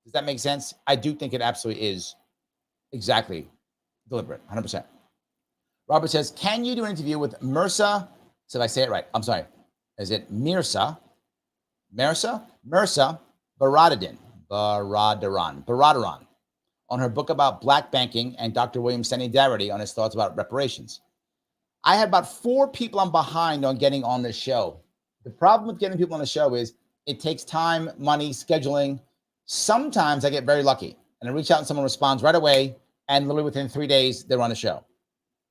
Does that make sense? I do think it absolutely is exactly deliberate, 100%. Robert says, can you do an interview with Mirza? So if I say it right, I'm sorry. Is it Mirza Baradaran on her book about black banking and Dr. William Solidarity on his thoughts about reparations. I had about 4 people I'm behind on getting on this show. The problem with getting people on the show is it takes time, money, scheduling. Sometimes I get very lucky and I reach out and someone responds right away and literally within 3 days, they're on the show.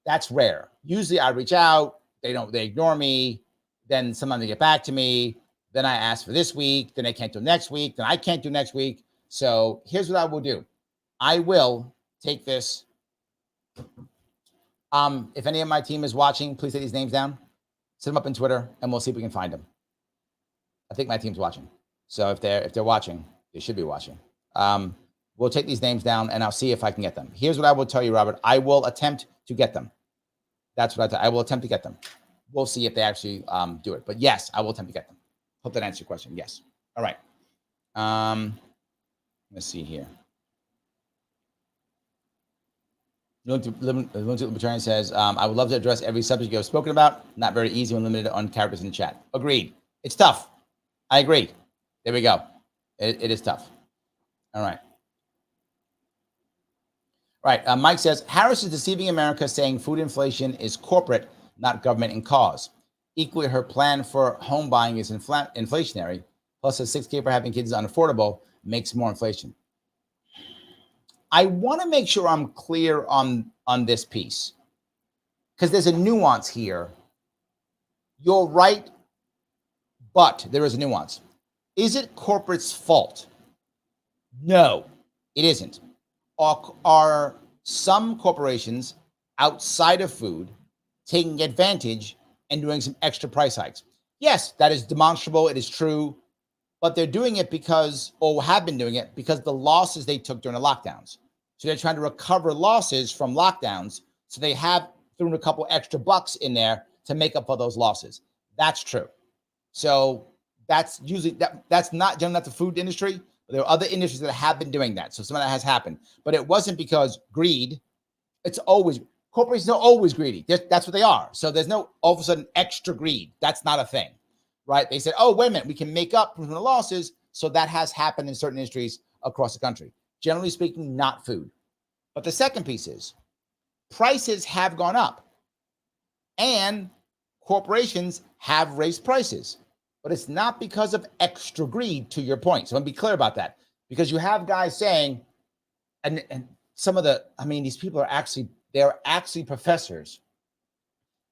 That's rare. Usually I reach out, they ignore me. Then sometimes they get back to me. Then I ask for this week. Then I can't do next week. Then I can't do next week. So here's what I will do. I will take this. If any of my team is watching, please take these names down, set them up in Twitter, and we'll see if we can find them. I think my team's watching. So if they're watching, they should be watching. We'll take these names down, and I'll see if I can get them. Here's what I will tell you, Robert. I will attempt to get them. That's what I will attempt to get them. We'll see if they actually do it. But yes, I will attempt to get them. Hope that answers your question. Yes. All right. Let's see here. Libertarian says, I would love to address every subject you have spoken about. Not very easy when limited on characters in the chat. Agreed. It's tough. I agree. There we go. It is tough. All right. Right. Mike says, Harris is deceiving America, saying food inflation is corporate, not government in cause. Equally, her plan for home buying is inflationary. Plus, a $6K for having kids is unaffordable, makes more inflation. I want to make sure I'm clear on this piece, because there's a nuance here. You're right, but there is a nuance. Is it corporate's fault? No, it isn't. Are some corporations outside of food taking advantage and doing some extra price hikes? Yes, that is demonstrable. It is true. But they're doing it because, or have been doing it, because the losses they took during the lockdowns. So they're trying to recover losses from lockdowns. So they have thrown a couple extra bucks in there to make up for those losses. That's true. So that's usually, that's not generally not the food industry. But there are other industries that have been doing that. So some of that has happened. But it wasn't because greed. It's always, corporations are always greedy. That's what they are. So there's no all of a sudden extra greed. That's not a thing. Right? They said, oh, wait a minute, we can make up from the losses. So that has happened in certain industries across the country. Generally speaking, not food. But the second piece is prices have gone up and corporations have raised prices. But it's not because of extra greed, to your point. So I'm going to be clear about that, because you have guys saying, and some of the, I mean, these people are actually, they're actually professors.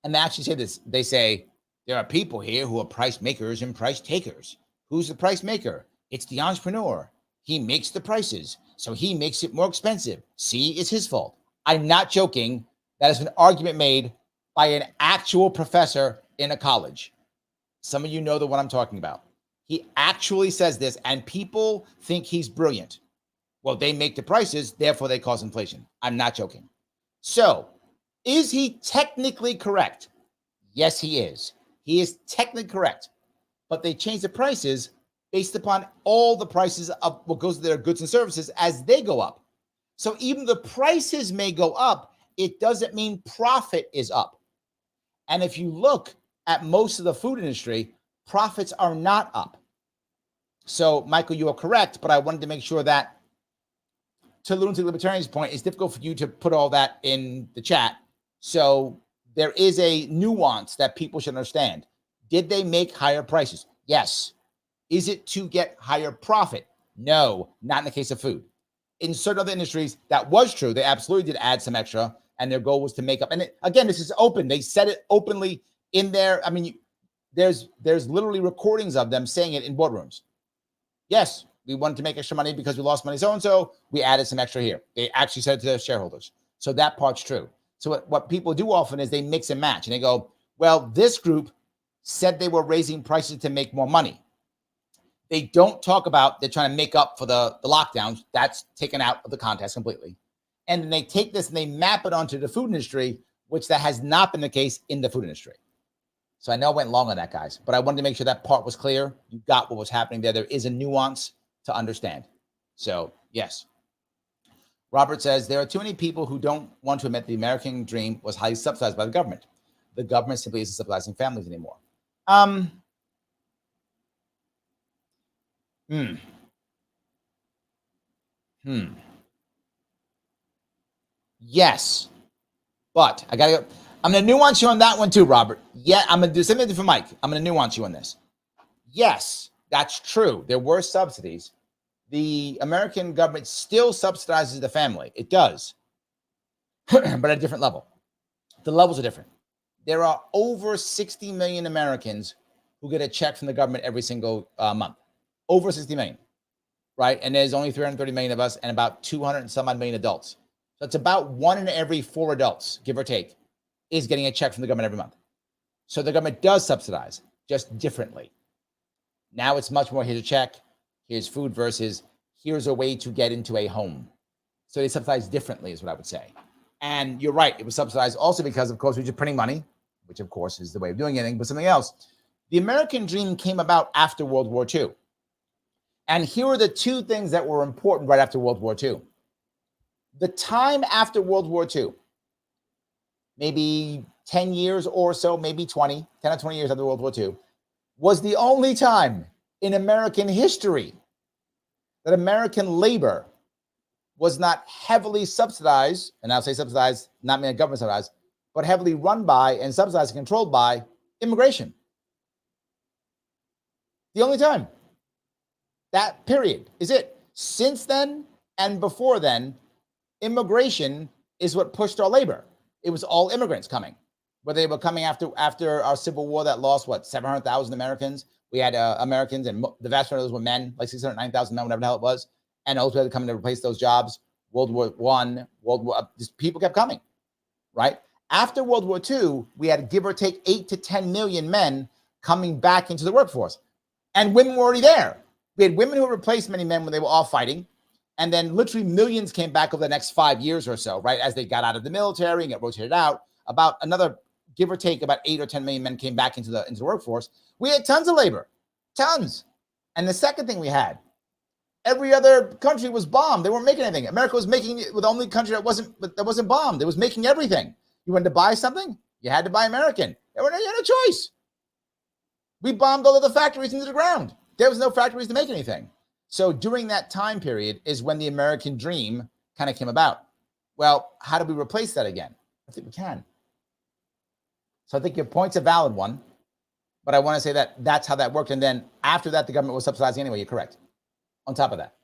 And they actually say this. They say, there are people here who are price makers and price takers. Who's the price maker? It's the entrepreneur. He makes the prices, so he makes it more expensive. See, it's his fault. I'm not joking. That is an argument made by an actual professor in a college. Some of you know the one I'm talking about. He actually says this, and people think he's brilliant. Well, they make the prices, therefore they cause inflation. I'm not joking. So, is he technically correct? Yes, he is. He is technically correct, but they change the prices based upon all the prices of what goes to their goods and services as they go up. So even the prices may go up, it doesn't mean profit is up. And if you look at most of the food industry, profits are not up. So, Michael, you are correct, but I wanted to make sure that, to Lunatic Libertarian's point, it's difficult for you to put all that in the chat. So there is a nuance that people should understand. Did they make higher prices? Yes. Is it to get higher profit? No, not in the case of food. In certain other industries, that was true. They absolutely did add some extra, and their goal was to make up. And again, this is open. They said it openly in there. I mean, there's literally recordings of them saying it in boardrooms. Yes, we wanted to make extra money because we lost money so-and-so. We added some extra here. They actually said it to their shareholders. So that part's true. So what people do often is they mix and match. And they go, well, this group said they were raising prices to make more money. They don't talk about they're trying to make up for the lockdowns. That's taken out of the context completely. And then they take this and they map it onto the food industry, which that has not been the case in the food industry. So I know I went long on that, guys, but I wanted to make sure that part was clear. You got what was happening there. There is a nuance to understand. So, yes. Robert says, there are too many people who don't want to admit the American dream was highly subsidized by the government. The government simply isn't subsidizing families anymore. Yes, but I gotta go. I'm gonna nuance you on that one too, Robert. Yeah, I'm gonna do something for Mike. I'm gonna nuance you on this. Yes, that's true. There were subsidies. The American government still subsidizes the family. It does, but at a different level. The levels are different. There are over 60 million Americans who get a check from the government every single month. Over 60 million, right? And there's only 330 million of us and about 200 and some odd million adults. So it's about 1 in every 4 adults, give or take, is getting a check from the government every month. So the government does subsidize, just differently. Now it's much more, here's a check, here's food versus here's a way to get into a home. So they subsidize differently is what I would say. And you're right, it was subsidized also because, of course, we're just printing money, which, of course, is the way of doing anything, but something else. The American dream came about after World War II. And here are the two things that were important right after World War II. The time after World War II, maybe 10 years or so, maybe 10 or 20 years after World War II, was the only time in American history that American labor was not heavily subsidized, and I'll say subsidized, not meaning government subsidized, but heavily run by and subsidized and controlled by immigration. The only time. That period is it. Since then and before then, immigration is what pushed our labor. It was all immigrants coming. Whether they were coming after our Civil War that lost, 700,000 Americans. We had Americans, and the vast majority of those were men, like 609,000 men, whatever the hell it was. And ultimately had to come to replace those jobs. World War I, just people kept coming, right? After World War II, we had, give or take, 8 to 10 million men coming back into the workforce. And women were already there. We had women who replaced many men when they were all fighting. And then literally millions came back over the next 5 years or so, right? As they got out of the military and got rotated out. About another, give or take, about 8 or 10 million men came back into the workforce. We had tons of labor, tons. And the second thing we had, every other country was bombed. They weren't making anything. America was making it with the only country that wasn't bombed. It was making everything. You wanted to buy something, you had to buy American. You had no choice. We bombed all of the factories into the ground. There was no factories to make anything. So during that time period is when the American dream kind of came about. Well, how do we replace that again? I think we can. So I think your point's a valid one, but I want to say that that's how that worked. And then after that, the government was subsidizing anyway. You're correct. On top of that,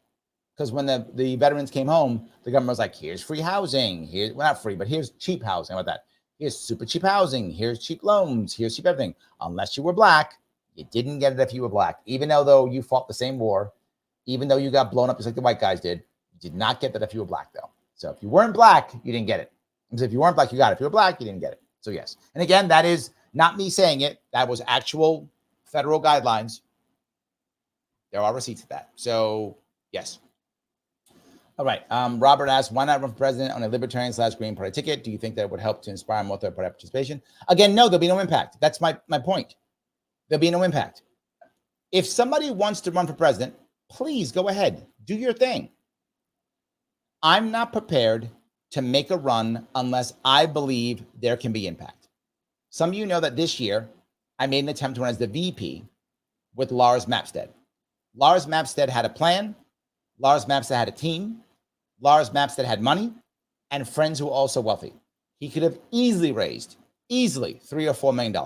because when the veterans came home, the government was like, here's free housing. Here's, well, not free, but here's cheap housing. How about that? Here's super cheap housing. Here's cheap loans. Here's cheap everything. Unless you were black, you didn't get it if you were black. Even though you fought the same war, even though you got blown up just like the white guys did, you did not get that if you were black, though. So if you weren't black, you didn't get it. Because if you weren't black, you got it. If you were black, you didn't get it. So yes. And again, that is not me saying it. That was actual federal guidelines. There are receipts of that. So yes. All right. Robert asks, why not run for president on a libertarian/Green Party ticket? Do you think that would help to inspire more third party participation? Again, no, there'll be no impact. That's my point. There'll be no impact. If somebody wants to run for president, please go ahead. Do your thing. I'm not prepared to make a run unless I believe there can be impact. Some of you know that this year I made an attempt to run as the VP with Lars Mapstead. Lars Mapstead had a plan. Lars Mapstead had a team. Lars Mapstead had money and friends who were also wealthy. He could have easily raised, $3 or $4 million.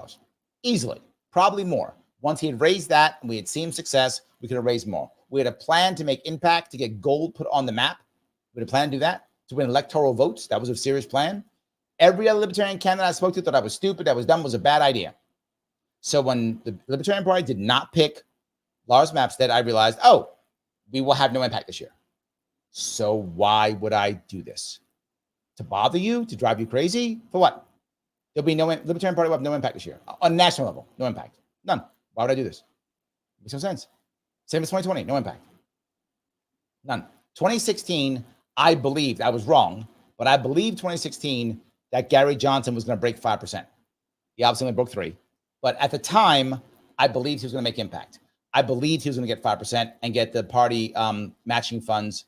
Easily, probably more. Once he had raised that and we had seen success, we could have raised more. We had a plan to make impact, to get gold put on the map. We had a plan to do that, to win electoral votes. That was a serious plan. Every other libertarian candidate I spoke to thought I was stupid, that was dumb, was a bad idea. So when the Libertarian Party did not pick Lars Mapstead, I realized, oh, we will have no impact this year. So why would I do this? To bother you? To drive you crazy? For what? There'll be no, Libertarian Party will have no impact this year. On national level, no impact. None. Why would I do this? Makes no sense. Same as 2020, no impact. None. 2016, I believed, I was wrong, but I believed 2016 that Gary Johnson was going to break 5%. He obviously only broke 3%. But at the time, I believed he was going to make impact. I believed he was going to get 5% and get the party matching funds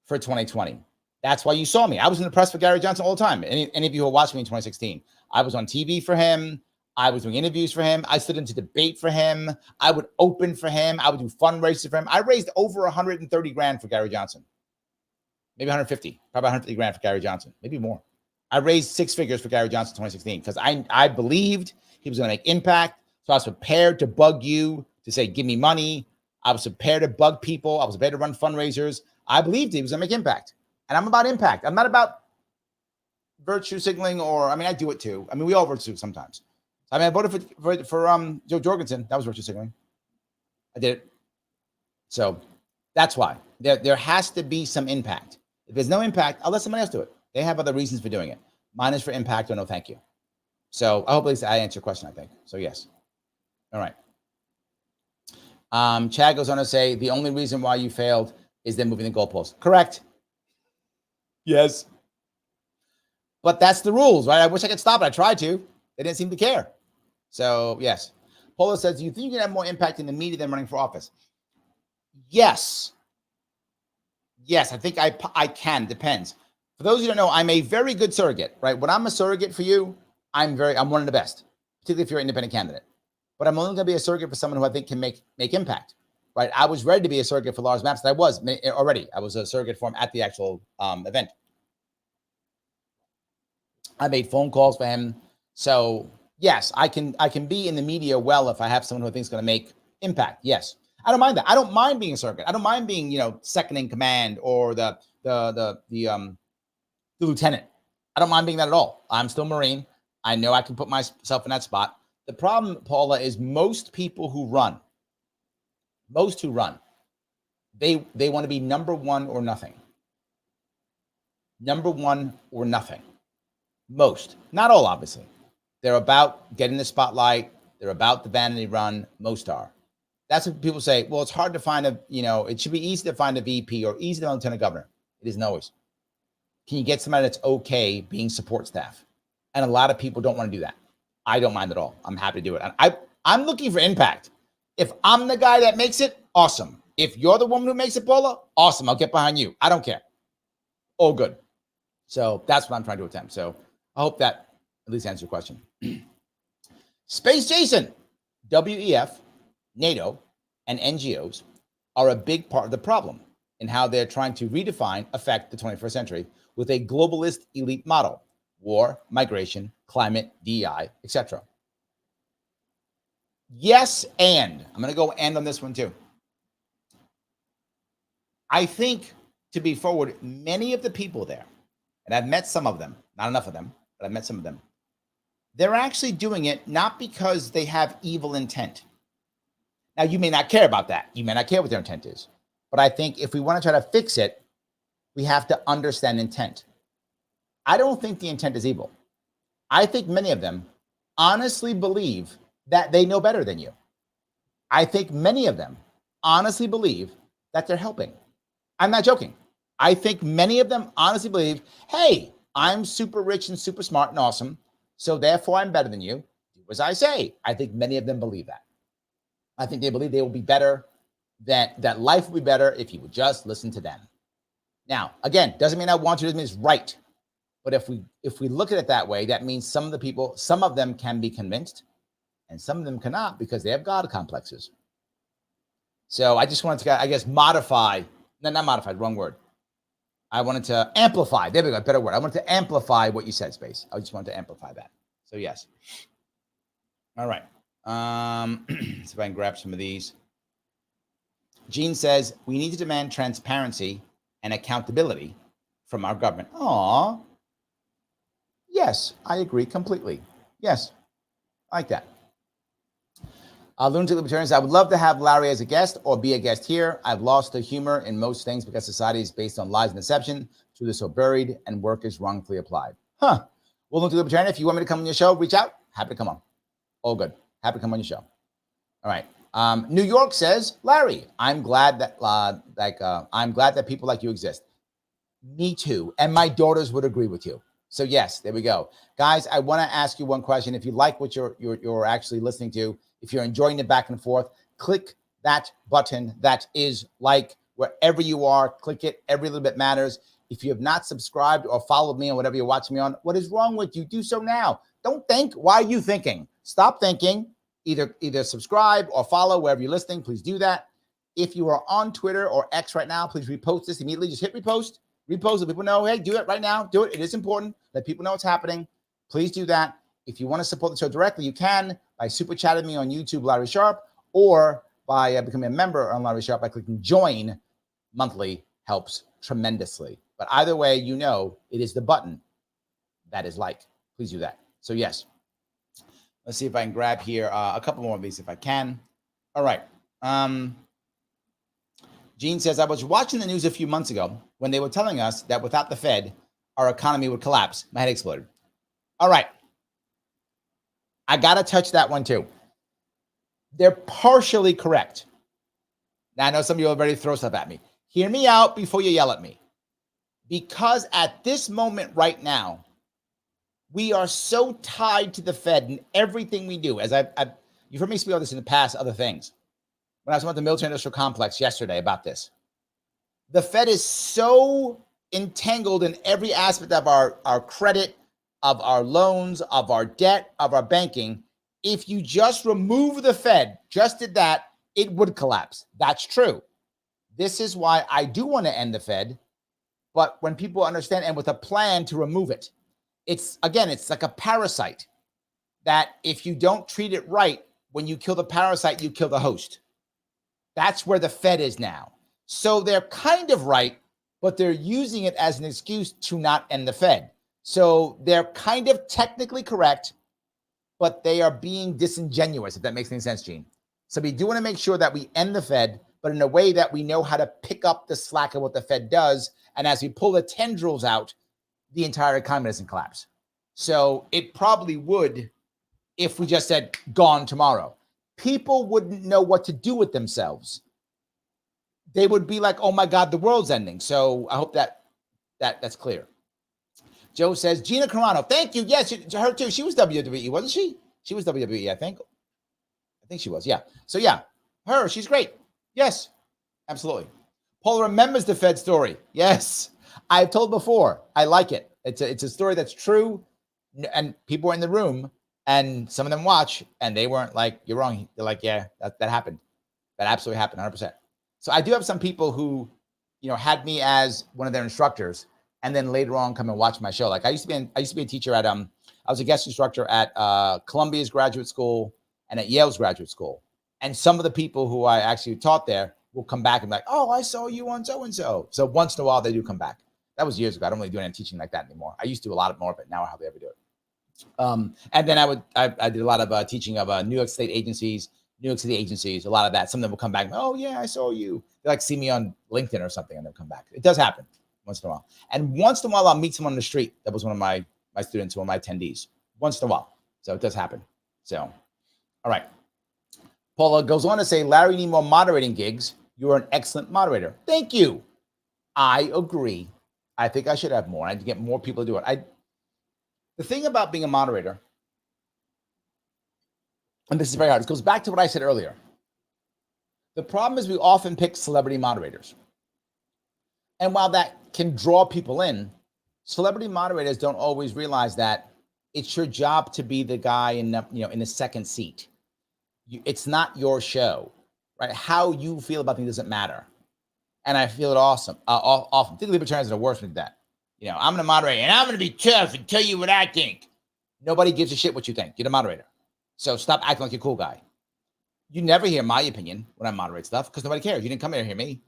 for 2020. That's why you saw me. I was in the press for Gary Johnson all the time. Any of you who are watching me in 2016, I was on TV for him. I was doing interviews for him. I stood into debate for him. I would open for him. I would do fundraisers for him. I raised over 130 grand for Gary Johnson. Maybe 150, probably 150 grand for Gary Johnson, maybe more. I raised 6 figures for Gary Johnson in 2016 because I believed he was going to make impact. So I was prepared to bug you to say, give me money. I was prepared to bug people. I was prepared to run fundraisers. I believed he was going to make impact. And I'm about impact. I'm not about virtue signaling I do it too. I mean, we all virtue sometimes. I mean, I voted for Joe Jorgensen. That was virtue signaling. I did it. So that's why there has to be some impact. If there's no impact, I'll let somebody else do it. They have other reasons for doing it. Mine is for impact or no thank you. So I hope at least I answer your question, I think. So yes. All right. Chad goes on to say, the only reason why you failed is them moving the goalpost. Correct. Yes. But that's the rules, right? I wish I could stop it. I tried to. They didn't seem to care. So yes. Polo says, do you think you can have more impact in the media than running for office? Yes. Yes, I think I can. Depends. For those who don't know, I'm a very good surrogate, right? When I'm a surrogate for you, I'm one of the best, particularly if you're an independent candidate. But I'm only going to be a surrogate for someone who I think can make impact, right? I was ready to be a surrogate for Lars Maps. I was already. I was a surrogate for him at the actual event. I made phone calls for him. So yes, I can be in the media well if I have someone who I think is going to make impact. Yes. I don't mind that. I don't mind being a surrogate. I don't mind being, second in command or the lieutenant. I don't mind being that at all. I'm still Marine. I know I can put myself in that spot. The problem, Paula, is most who run, they want to be number one or nothing. Number one or nothing. Most, not all, obviously. They're about getting the spotlight. They're about the vanity run. Most are. That's what people say. Well, it's hard to find it should be easy to find a VP or easy to find a lieutenant governor. It isn't always. Can you get somebody that's okay being support staff? And a lot of people don't want to do that. I don't mind at all. I'm happy to do it. I'm looking for impact. If I'm the guy that makes it, awesome. If you're the woman who makes it, Paula, awesome. I'll get behind you. I don't care. All good. So that's what I'm trying to attempt. So I hope that at least answers your question. Space Jason, WEF, NATO, and NGOs are a big part of the problem in how they're trying to affect the 21st century with a globalist elite model: war, migration, climate, DEI, etc. Yes, and I'm going to go and on this one too. I think, to be forward, many of the people there, and I've met some of them, not enough of them, but I've met some of them, they're actually doing it not because they have evil intent. Now, you may not care about that. You may not care what their intent is. But I think if we want to try to fix it, we have to understand intent. I don't think the intent is evil. I think many of them honestly believe that they know better than you. I think many of them honestly believe that they're helping. I'm not joking. I think many of them honestly believe, hey, I'm super rich and super smart and awesome, so therefore I'm better than you. Do as I say. I think many of them believe that. I think they believe they will be better, that life will be better if you would just listen to them. Now, again, doesn't mean I want you, doesn't mean it's right. But if we look at it that way, that means some of them can be convinced and some of them cannot because they have God complexes. So I just wanted to, I guess, modify, not modified, wrong word. I wanted to amplify. There we go, better word. I wanted to amplify what you said, Space. I just wanted to amplify that. So yes. All right. See if I can grab some of these. Gene says, we need to demand transparency and accountability from our government. Aw. Yes, I agree completely. Yes, I like that. Lunatic Libertarians, I would love to have Larry as a guest or be a guest here. I've lost the humor in most things because society is based on lies and deception. Truth is so buried and work is wrongfully applied. Well, Lunatic Libertarian, if you want me to come on your show, reach out. Happy to come on. All good. Happy to come on your show. All right. New York says, Larry, I'm glad that people like you exist. Me too. And my daughters would agree with you. So yes, there we go. Guys, I want to ask you one question. If you like what you're actually listening to, if you're enjoying the back and forth, click that button that is like wherever you are. Click it. Every little bit matters. If you have not subscribed or followed me on whatever you're watching me on, what is wrong with you? Do so now. Don't think. Why are you thinking? Stop thinking. Either subscribe or follow wherever you're listening. Please do that. If you are on Twitter or X right now, please repost this immediately. Just hit repost. Repost, let people know, hey, do it right now. Do it. It is important. Let people know what's happening. Please do that. If you want to support the show directly, you can by super chatting me on YouTube, Larry Sharpe, or by becoming a member on Larry Sharpe by clicking join monthly. Helps tremendously. But either way, it is the button that is like. Please do that. So yes. Let's see if I can grab here a couple more of these if I can. All right. Gene says, I was watching the news a few months ago when they were telling us that without the Fed, our economy would collapse. My head exploded. All right. I got to touch that one too. They're partially correct. Now, I know some of you already throw stuff at me. Hear me out before you yell at me. Because at this moment right now, we are so tied to the Fed in everything we do. As you've heard me speak about this in the past, other things. When I was talking about the military industrial complex yesterday about this, the Fed is so entangled in every aspect of our credit, of our loans, of our debt, of our banking. If you just remove the Fed, just did that, it would collapse. That's true. This is why I do want to end the Fed. But when people understand and with a plan to remove it, it's like a parasite that if you don't treat it right, when you kill the parasite, you kill the host. That's where the Fed is now. So they're kind of right, but they're using it as an excuse to not end the Fed. So they're kind of technically correct, but they are being disingenuous, if that makes any sense, Gene. So we do want to make sure that we end the Fed, but in a way that we know how to pick up the slack of what the Fed does. And as we pull the tendrils out, the entire economy doesn't collapse. So it probably would if we just said gone tomorrow. People wouldn't know what to do with themselves. They would be like, oh my God, the world's ending. So I hope that's clear. Joe says, Gina Carano, thank you. Yes, her too. She was WWE, wasn't she? She was WWE, I think. I think she was, yeah. So yeah, she's great. Yes, absolutely. Paul remembers the Fed story. Yes, I've told before. I like it. It's a story that's true, and people were in the room, and some of them watch, and they weren't like, you're wrong. They're like, yeah, that happened. That absolutely happened, 100%. So I do have some people who, had me as one of their instructors, and then later on come and watch my show. Like I used to be a teacher at I was a guest instructor at Columbia's graduate school and at Yale's graduate school. And some of the people who I actually taught there will come back and be like, oh, I saw you on so-and-so. So once in a while, they do come back. That was years ago. I don't really do any teaching like that anymore. I used to do a lot more, but now I hardly ever do it. And then I did a lot of teaching of New York City agencies, a lot of that. Some of them will come back. Oh yeah, I saw you. They like see me on LinkedIn or something and they'll come back. It does happen once in a while. And once in a while, I'll meet someone on the street. That was one of my students, one of my attendees. Once in a while. So it does happen. So, all right. Paula goes on to say, Larry, you need more moderating gigs. You are an excellent moderator. Thank you. I agree. I think I should have more. I need to get more people to do it. The thing about being a moderator, and this is very hard, it goes back to what I said earlier. The problem is we often pick celebrity moderators. And while that can draw people in, celebrity moderators don't always realize that it's your job to be the guy in the second seat. It's not your show, right? How you feel about things doesn't matter. And I feel it awesome. Often. I think libertarians are the worst with that. I'm going to moderate and I'm going to be tough and tell you what I think. Nobody gives a shit what you think. You're the moderator. So stop acting like you're a cool guy. You never hear my opinion when I moderate stuff because nobody cares. You didn't come here to hear me.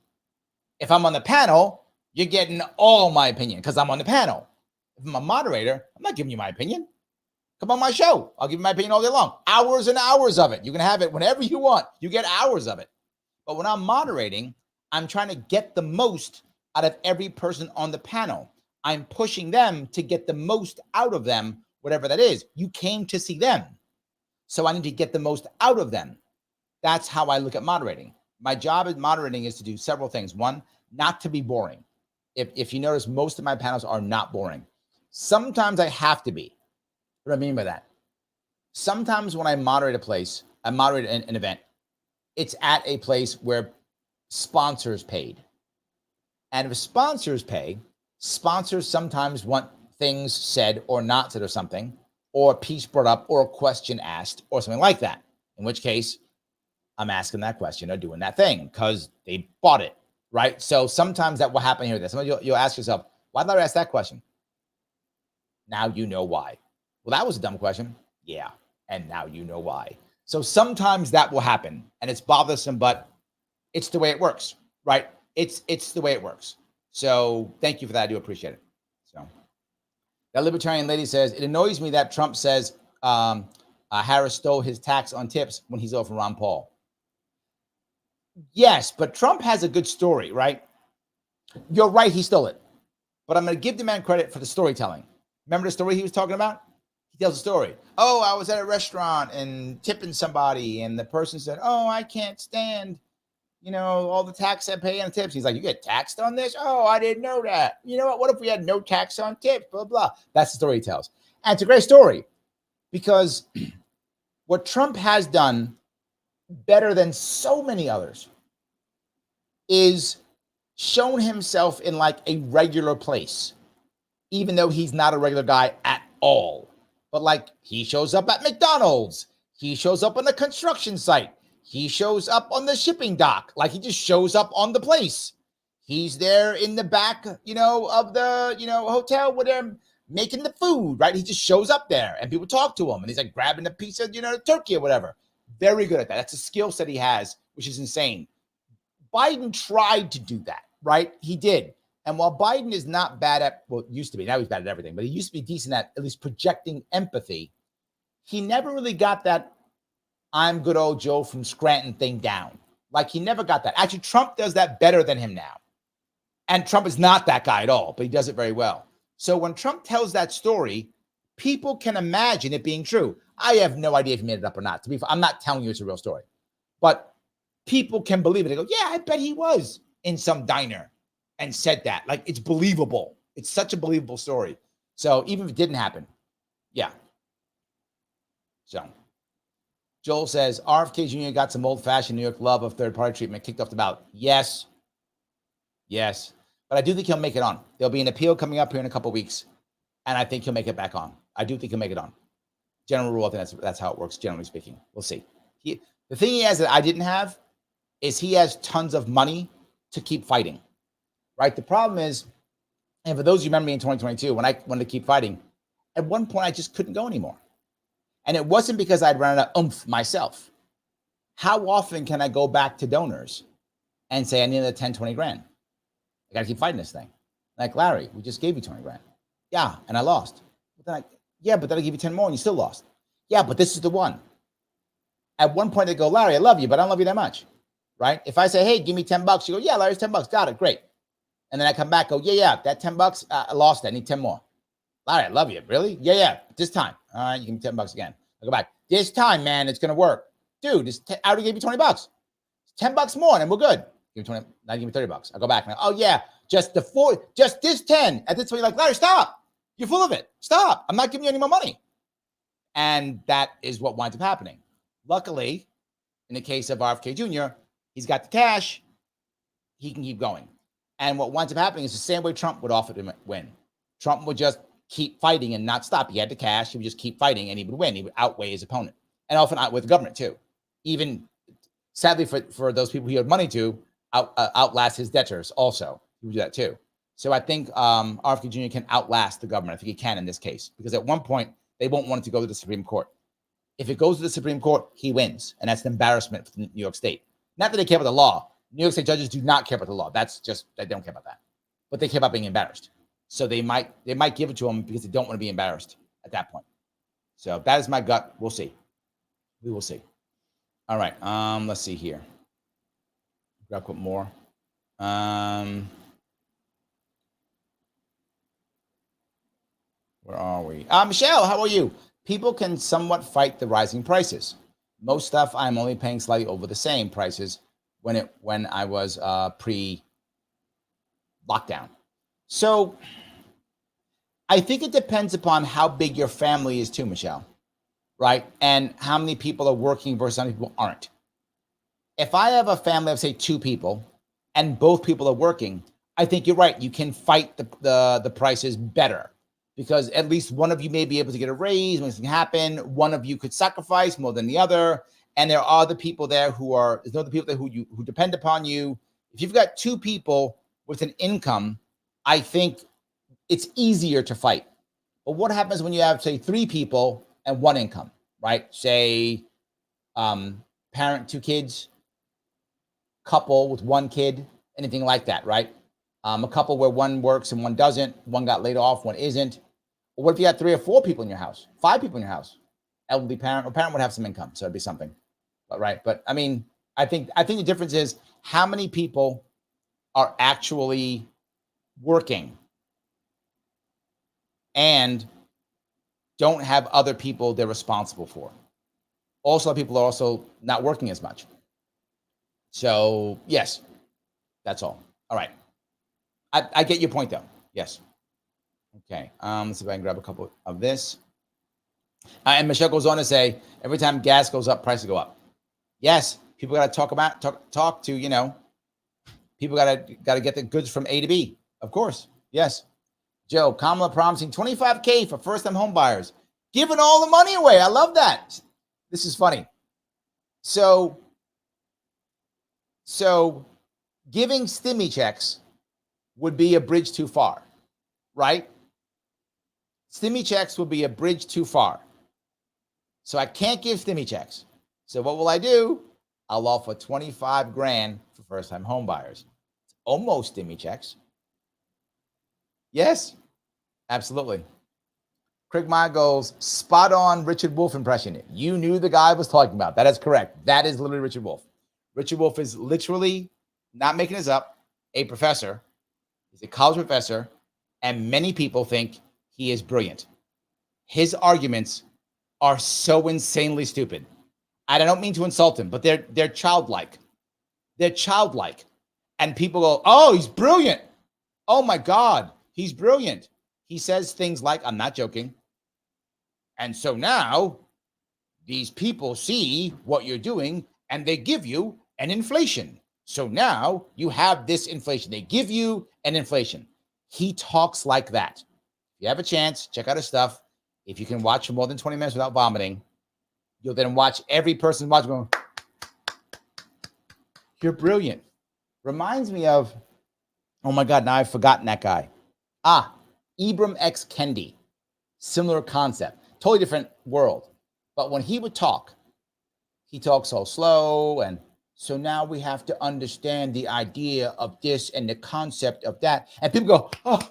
If I'm on the panel, you're getting all my opinion because I'm on the panel. If I'm a moderator, I'm not giving you my opinion. Come on my show. I'll give you my opinion all day long. Hours and hours of it. You can have it whenever you want. You get hours of it. But when I'm moderating, I'm trying to get the most out of every person on the panel. I'm pushing them to get the most out of them, whatever that is. You came to see them. So I need to get the most out of them. That's how I look at moderating. My job as moderating is to do several things. One, not to be boring. If you notice, most of my panels are not boring. Sometimes I have to be. What do I mean by that? Sometimes when I moderate a place, I moderate an event, it's at a place where sponsors paid. And if sponsors pay, sponsors sometimes want things said or not said or something, or a piece brought up or a question asked or something like that. In which case, I'm asking that question or doing that thing because they bought it, right? So sometimes that will happen here. Sometimes you'll ask yourself, why did I ask that question? Now you know why. Well, that was a dumb question. Yeah, and now you know why. So sometimes that will happen, and it's bothersome, but it's the way it works, right? It's the way it works. So thank you for that. I do appreciate it. So that libertarian lady says, it annoys me that Trump says Harris stole his tax on tips when he's over from Ron Paul. Yes, but Trump has a good story, right? You're right, he stole it. But I'm going to give the man credit for the storytelling. Remember the story he was talking about? He tells a story. Oh, I was at a restaurant and tipping somebody, and the person said, oh, I can't stand, all the tax I pay on tips. He's like, you get taxed on this? Oh, I didn't know that. You know what? What if we had no tax on tips? Blah, blah. That's the story he tells. And it's a great story because what Trump has done better than so many others is shown himself in like a regular place, even though he's not a regular guy at all. But like he shows up at McDonald's, he shows up on the construction site, he shows up on the shipping dock, like he just shows up on the place. He's there in the back, of the, hotel where they're making the food, right? He just shows up there and people talk to him and he's like grabbing a piece of, turkey or whatever. Very good at that. That's a skill set he has, which is insane. Biden tried to do that, right? He did. And while Biden is not bad at, well, used to be, now he's bad at everything, but he used to be decent at least projecting empathy. He never really got that I'm good old Joe from Scranton thing down. Like he never got that. Actually, Trump does that better than him now. And Trump is not that guy at all, but he does it very well. So when Trump tells that story, people can imagine it being true. I have no idea if he made it up or not. I'm not telling you it's a real story. But people can believe it. They go, yeah, I bet he was in some diner and said that. Like, it's believable. It's such a believable story. So even if it didn't happen, yeah. So Joel says, RFK Jr. got some old-fashioned New York love of third-party treatment kicked off the ballot. Yes. But I do think he'll make it on. There'll be an appeal coming up here in a couple of weeks, and I think he'll make it back on. I do think he'll make it on. General rule, I think that's how it works, generally speaking. We'll see. The thing he has that I didn't have is he has tons of money to keep fighting, right? The problem is, and for those of you remember me in 2022, when I wanted to keep fighting, at one point I just couldn't go anymore. And it wasn't because I'd run out of oomph myself. How often can I go back to donors and say, I need another 10, 20 grand? I got to keep fighting this thing. Like, Larry, we just gave you 20 grand. Yeah, and I lost. But then I give you 10 more and you still lost. Yeah, but this is the one. At one point they go, Larry, I love you, but I don't love you that much, right? If I say, hey, give me $10, you go, yeah, Larry's $10. Got it, great. And then I come back, go, yeah, that $10, I lost it. I need 10 more. Larry, I love you. Really? Yeah. This time. All right, you give me $10 again. I go back. This time, man, it's going to work. Dude, I already gave you $20. $10 more and we're good. Give me 20. Now give me $30. I go back. And oh, yeah, just this 10. At this point, you're like, Larry, stop. You're full of it. Stop. I'm not giving you any more money. And that is what winds up happening. Luckily, in the case of RFK Jr., he's got the cash. He can keep going. And what winds up happening is the same way Trump would offer to win. Trump would just keep fighting and not stop. He had the cash. He would just keep fighting and he would win. He would outweigh his opponent. And often outweigh the government too. Even, sadly, for those people he owed money to, outlast his debtors also. He would do that too. So I think RFK Jr. can outlast the government. I think he can in this case. Because at one point, they won't want it to go to the Supreme Court. If it goes to the Supreme Court, he wins. And that's an embarrassment for New York State. Not that they care about the law. New York State judges do not care about the law. That's just, they don't care about that. But they care about being embarrassed. So they might give it to him because they don't want to be embarrassed at that point. So that is my gut. We'll see. We will see. All right. Let's see here. Grab a more. Where are we? Michelle, how are you? People can somewhat fight the rising prices. Most stuff I'm only paying slightly over the same prices when I was pre-lockdown. So I think it depends upon how big your family is too, Michelle, right? And how many people are working versus how many people aren't. If I have a family of, say, 2 people and both people are working, I think you're right. You can fight the prices better because at least one of you may be able to get a raise when something happen. One of you could sacrifice more than the other. And there are other people there there's other people there who depend upon you. If you've got 2 people with an income, I think it's easier to fight. But what happens when you have, say, 3 people and 1 income, right? Say, parent, 2 kids, couple with 1 kid, anything like that, right? A couple where 1 works and 1 doesn't, 1 got laid off, 1 isn't. Or what if you had 3 or 4 people in your house, 5 people in your house, elderly parent, or parent would have some income, so it'd be something. But right, but I mean, I think the difference is how many people are actually working and don't have other people they're responsible for. Also, people are also not working as much. So yes, that's all. All right. I get your point though. Yes. Okay. Let's see if I can grab a couple of this. And Michelle goes on to say, every time gas goes up, prices go up. Yes, people got to talk to, you know, people got to get the goods from A to B. Of course. Yes. Joe, Kamala promising $25K for first-time home buyers, giving all the money away. I love that. This is funny. So giving stimmy checks would be a bridge too far, right? Stimmy checks would be a bridge too far. So I can't give stimmy checks. So what will I do? I'll offer 25 grand for first-time home buyers. It's almost stimmy checks. Yes, absolutely. Craig Meyer goes, spot on Richard Wolff impression. You knew the guy I was talking about. That is correct. That is literally Richard Wolff. Richard Wolff is literally, not making this up, a professor. He's a college professor, and many people think he is brilliant. His arguments are so insanely stupid. I don't mean to insult him, but they're childlike. They're childlike. And people go, oh, he's brilliant. Oh my God, he's brilliant. He says things like, I'm not joking. And so now these people see what you're doing and they give you an inflation. So now you have this inflation. They give you an inflation. He talks like that. If you have a chance, check out his stuff. If you can watch for more than 20 minutes without vomiting, you'll then watch every person watching going, you're brilliant. Reminds me of, oh my God, now I've forgotten that guy. Ibram X. Kendi. Similar concept. Totally different world. But when he would talk, he talks so slow. And so now we have to understand the idea of this and the concept of that. And people go, oh,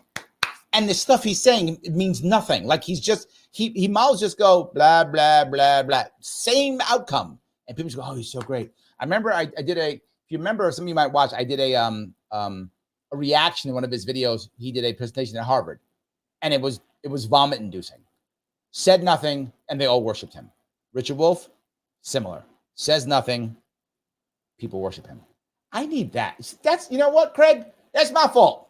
and the stuff he's saying, it means nothing. Like he's just, he might just go, blah, blah, blah, blah. Same outcome. And people just go, oh, he's so great. I remember I did if you remember, some of you might watch, I did a reaction to one of his videos. He did a presentation at Harvard. And it was vomit inducing. Said nothing, and they all worshiped him. Richard Wolff, similar. Says nothing, people worship him. I need that. That's, you know what, Craig? That's my fault.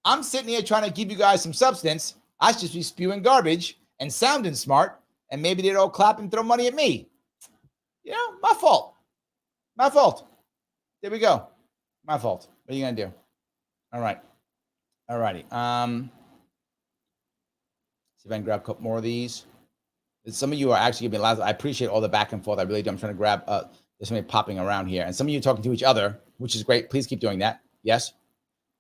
I'm sitting here trying to give you guys some substance. I should just be spewing garbage and sounding smart, and maybe they'd all clap and throw money at me. You know, my fault. My fault. There we go. My fault. What are you going to do? All right. All righty. See if I can grab a couple more of these. Some of you are actually giving me lots. I appreciate all the back and forth. I really do. I'm trying to grab. There's somebody popping around here, and some of you talking to each other, which is great. Please keep doing that. Yes.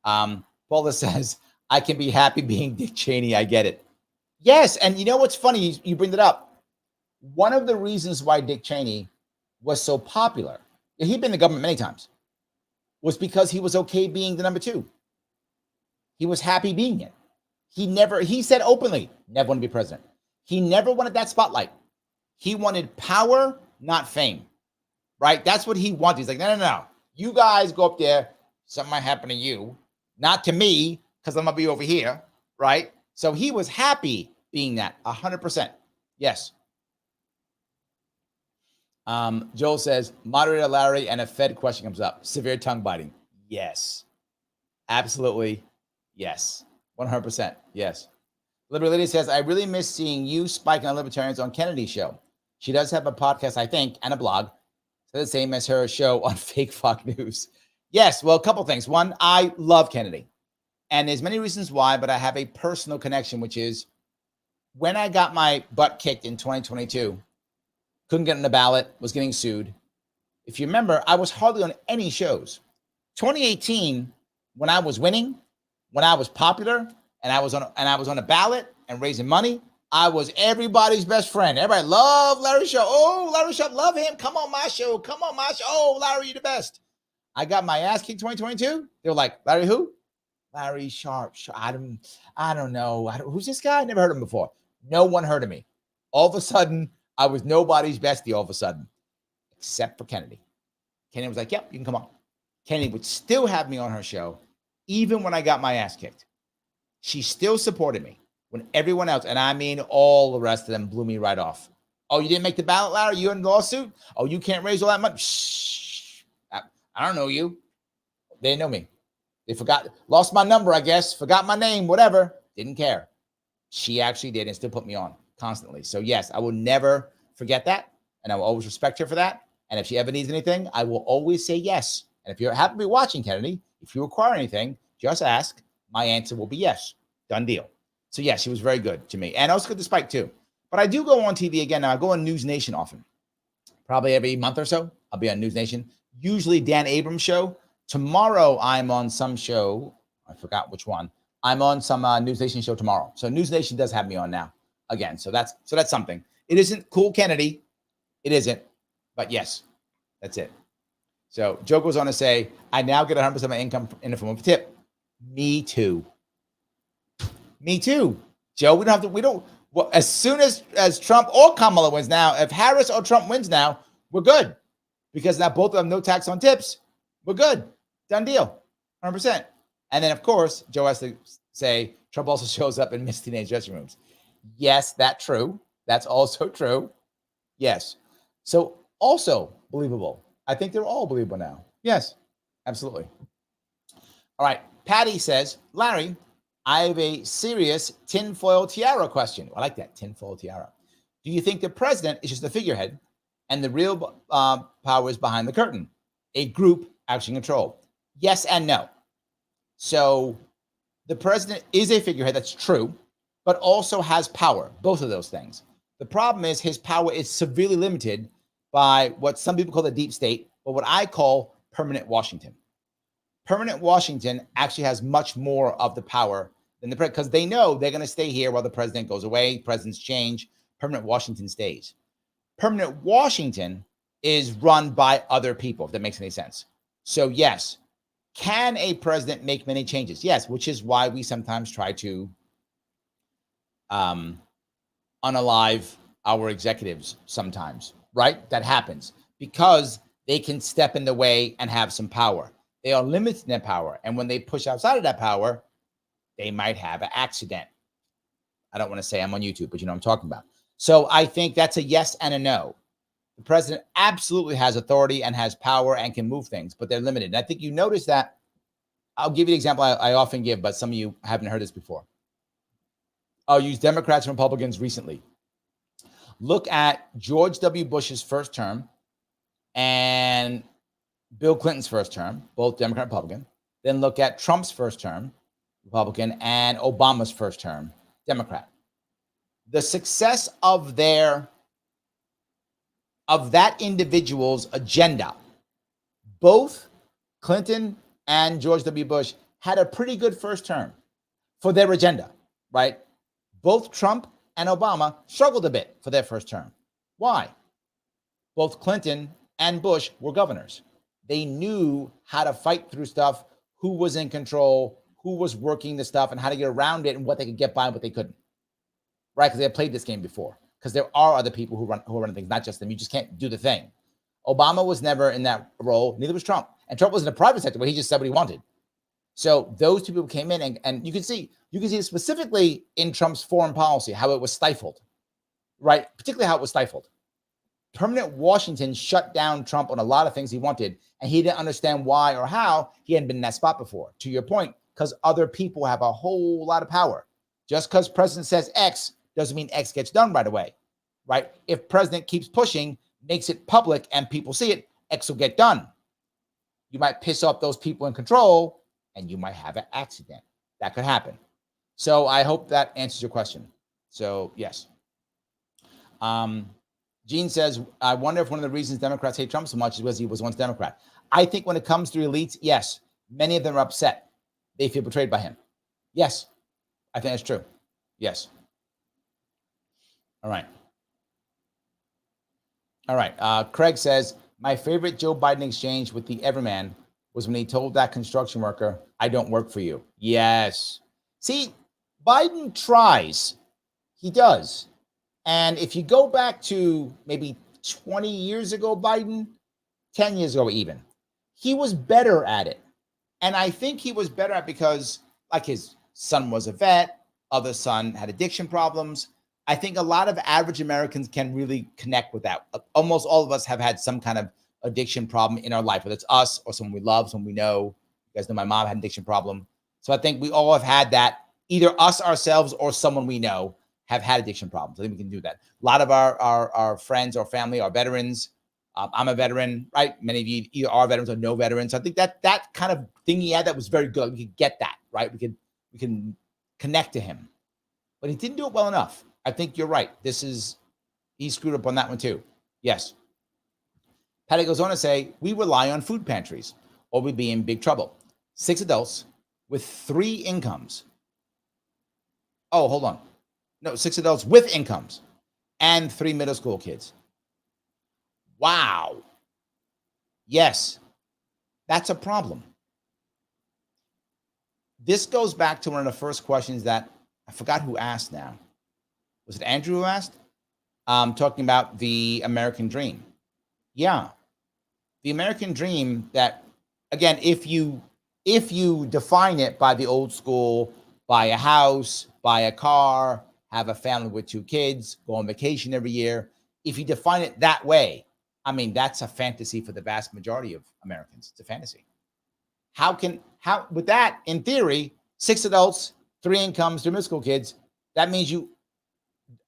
Paula says, "I can be happy being Dick Cheney. I get it." Yes, and you know what's funny? You bring it up. One of the reasons why Dick Cheney was so popular, he'd been in the government many times, was because he was okay being the number two. He was happy being it. He said openly, never want to be president. He never wanted that spotlight. He wanted power, not fame, right? That's what he wanted. He's like, no. You guys go up there. Something might happen to you, not to me, because I'm going to be over here, right? So he was happy being that 100%. Yes. Joel says, moderator Larry and a Fed question comes up. Severe tongue biting. Yes. Absolutely. Yes. 100%. Yes. Liberty Lady says, I really miss seeing you spiking on libertarians on Kennedy's show. She does have a podcast, I think, and a blog. So the same as her show on fake Fox News. Yes. Well, a couple things. One, I love Kennedy. And there's many reasons why, but I have a personal connection, which is when I got my butt kicked in 2022, couldn't get on the ballot, was getting sued. If you remember, I was hardly on any shows. 2018, when I was winning, when I was popular, and I was on a ballot and raising money, I was everybody's best friend. Everybody loved Larry Sharpe. Oh, Larry Sharpe, love him. Come on my show. Come on my show. Oh, Larry, you're the best. I got my ass kicked 2022. They were like, Larry who? Larry Sharpe. I don't know. Who's this guy? I never heard of him before. No one heard of me. All of a sudden, I was nobody's bestie all of a sudden, except for Kennedy. Kennedy was like, yep, you can come on. Kennedy would still have me on her show, even when I got my ass kicked. She still supported me when everyone else, and I mean all the rest of them, blew me right off. Oh, you didn't make the ballot, Larry? You in the lawsuit? Oh, you can't raise all that money? Shh. I don't know you. They didn't know me. They forgot, lost my number, I guess, forgot my name, whatever. Didn't care. She actually did and still put me on constantly. So yes, I will never forget that. And I will always respect her for that. And if she ever needs anything, I will always say yes. And if you happen to be watching, Kennedy, if you require anything, just ask. My answer will be yes. Done deal. So yes, she was very good to me. And also good to Spike too. But I do go on TV again now. I go on News Nation often. Probably every month or so, I'll be on News Nation. Usually Dan Abrams' show. Tomorrow, I'm on some show. I forgot which one. I'm on some News Nation show tomorrow. So News Nation does have me on now again. So that's something. It isn't Cool Kennedy. It isn't. But yes, that's it. So Joe goes on to say, I now get 100% of my income in the form of a tip. Me too. Me too. Joe, well, as soon as Trump or Kamala wins now, if Harris or Trump wins now, we're good. Because now both of them no tax on tips. We're good. Done deal. 100%. And then, of course, Joe has to say, Trump also shows up in Miss Teenage dressing rooms. Yes, that's true. That's also true. Yes. So also believable. I think they're all believable now. Yes, absolutely. All right. Patty says, Larry, I have a serious tinfoil tiara question. I like that, tinfoil tiara. Do you think the president is just a figurehead and the real power is behind the curtain? A group actually in control? Yes and no. So the president is a figurehead, that's true, but also has power, both of those things. The problem is his power is severely limited by what some people call the deep state, but what I call permanent Washington. Permanent Washington actually has much more of the power than the president, because they know they're going to stay here while the president goes away, presidents change, permanent Washington stays. Permanent Washington is run by other people, if that makes any sense. So yes, can a president make many changes? Yes, which is why we sometimes try to unalive our executives sometimes, right? That happens because they can step in the way and have some power. They are limited in their power. And when they push outside of that power, they might have an accident. I don't want to say I'm on YouTube, but you know what I'm talking about. So I think that's a yes and a no. The president absolutely has authority and has power and can move things, but they're limited. And I think you notice that. I'll give you an example I often give, but some of you haven't heard this before. I'll use Democrats and Republicans recently. Look at George W. Bush's first term and Bill Clinton's first term, both Democrat and Republican. Then look at Trump's first term, Republican, and Obama's first term, Democrat. The success of that individual's agenda, both Clinton and George W. Bush had a pretty good first term for their agenda, right? Both Trump and Obama struggled a bit for their first term. Why? Both Clinton and Bush were governors. They knew how to fight through stuff, who was in control, who was working the stuff, and how to get around it and what they could get by and what they couldn't, right? Because they had played this game before. Because there are other people who run things, not just them. You just can't do the thing. Obama was never in that role. Neither was Trump. And Trump was in the private sector where he just said what he wanted. So those two people came in, and you can see specifically in Trump's foreign policy how it was stifled, right? Particularly how it was stifled. Permanent Washington shut down Trump on a lot of things he wanted, and he didn't understand why or how he hadn't been in that spot before. To your point, because other people have a whole lot of power. Just because president says X doesn't mean X gets done right away, right? If president keeps pushing, makes it public, and people see it, X will get done. You might piss off those people in control, and you might have an accident. That could happen. So I hope that answers your question. So yes. Gene says, I wonder if one of the reasons Democrats hate Trump so much is because he was once Democrat. I think when it comes to elites, yes, many of them are upset. They feel betrayed by him. Yes, I think that's true. Yes. All right. Craig says, my favorite Joe Biden exchange with the Everman was when he told that construction worker, I don't work for you. Yes. See, Biden tries. He does. And if you go back to maybe 20 years ago, Biden, 10 years ago, even, he was better at it. And I think he was better at because, like, his son was a vet, other son had addiction problems. I think a lot of average Americans can really connect with that. Almost all of us have had some kind of addiction problem in our life, whether it's us or someone we love, someone we know. You guys know my mom had an addiction problem. So I think we all have had that, either us ourselves or someone we know have had addiction problems. I think we can do that. A lot of our friends or family are veterans. I'm a veteran, right? Many of you either are veterans or no veterans. So I think that kind of thing he had, that was very good. We could get that, right? We can connect to him, but he didn't do it well enough. I think you're right. He screwed up on that one too. Yes. Patty goes on to say, we rely on food pantries or we'd be in big trouble. 6 adults with 3 incomes. Oh, hold on. No, 6 adults with incomes and 3 middle school kids. Wow. Yes, that's a problem. This goes back to one of the first questions that I forgot who asked now. Was it Andrew who asked? Talking about the American dream. Yeah. The American dream that, again, if you define it by the old school, buy a house, buy a car, have a family with 2 kids, go on vacation every year. If you define it that way, I mean, that's a fantasy for the vast majority of Americans. It's a fantasy. How with that, in theory, 6 adults, 3 incomes, 3 middle school kids, that means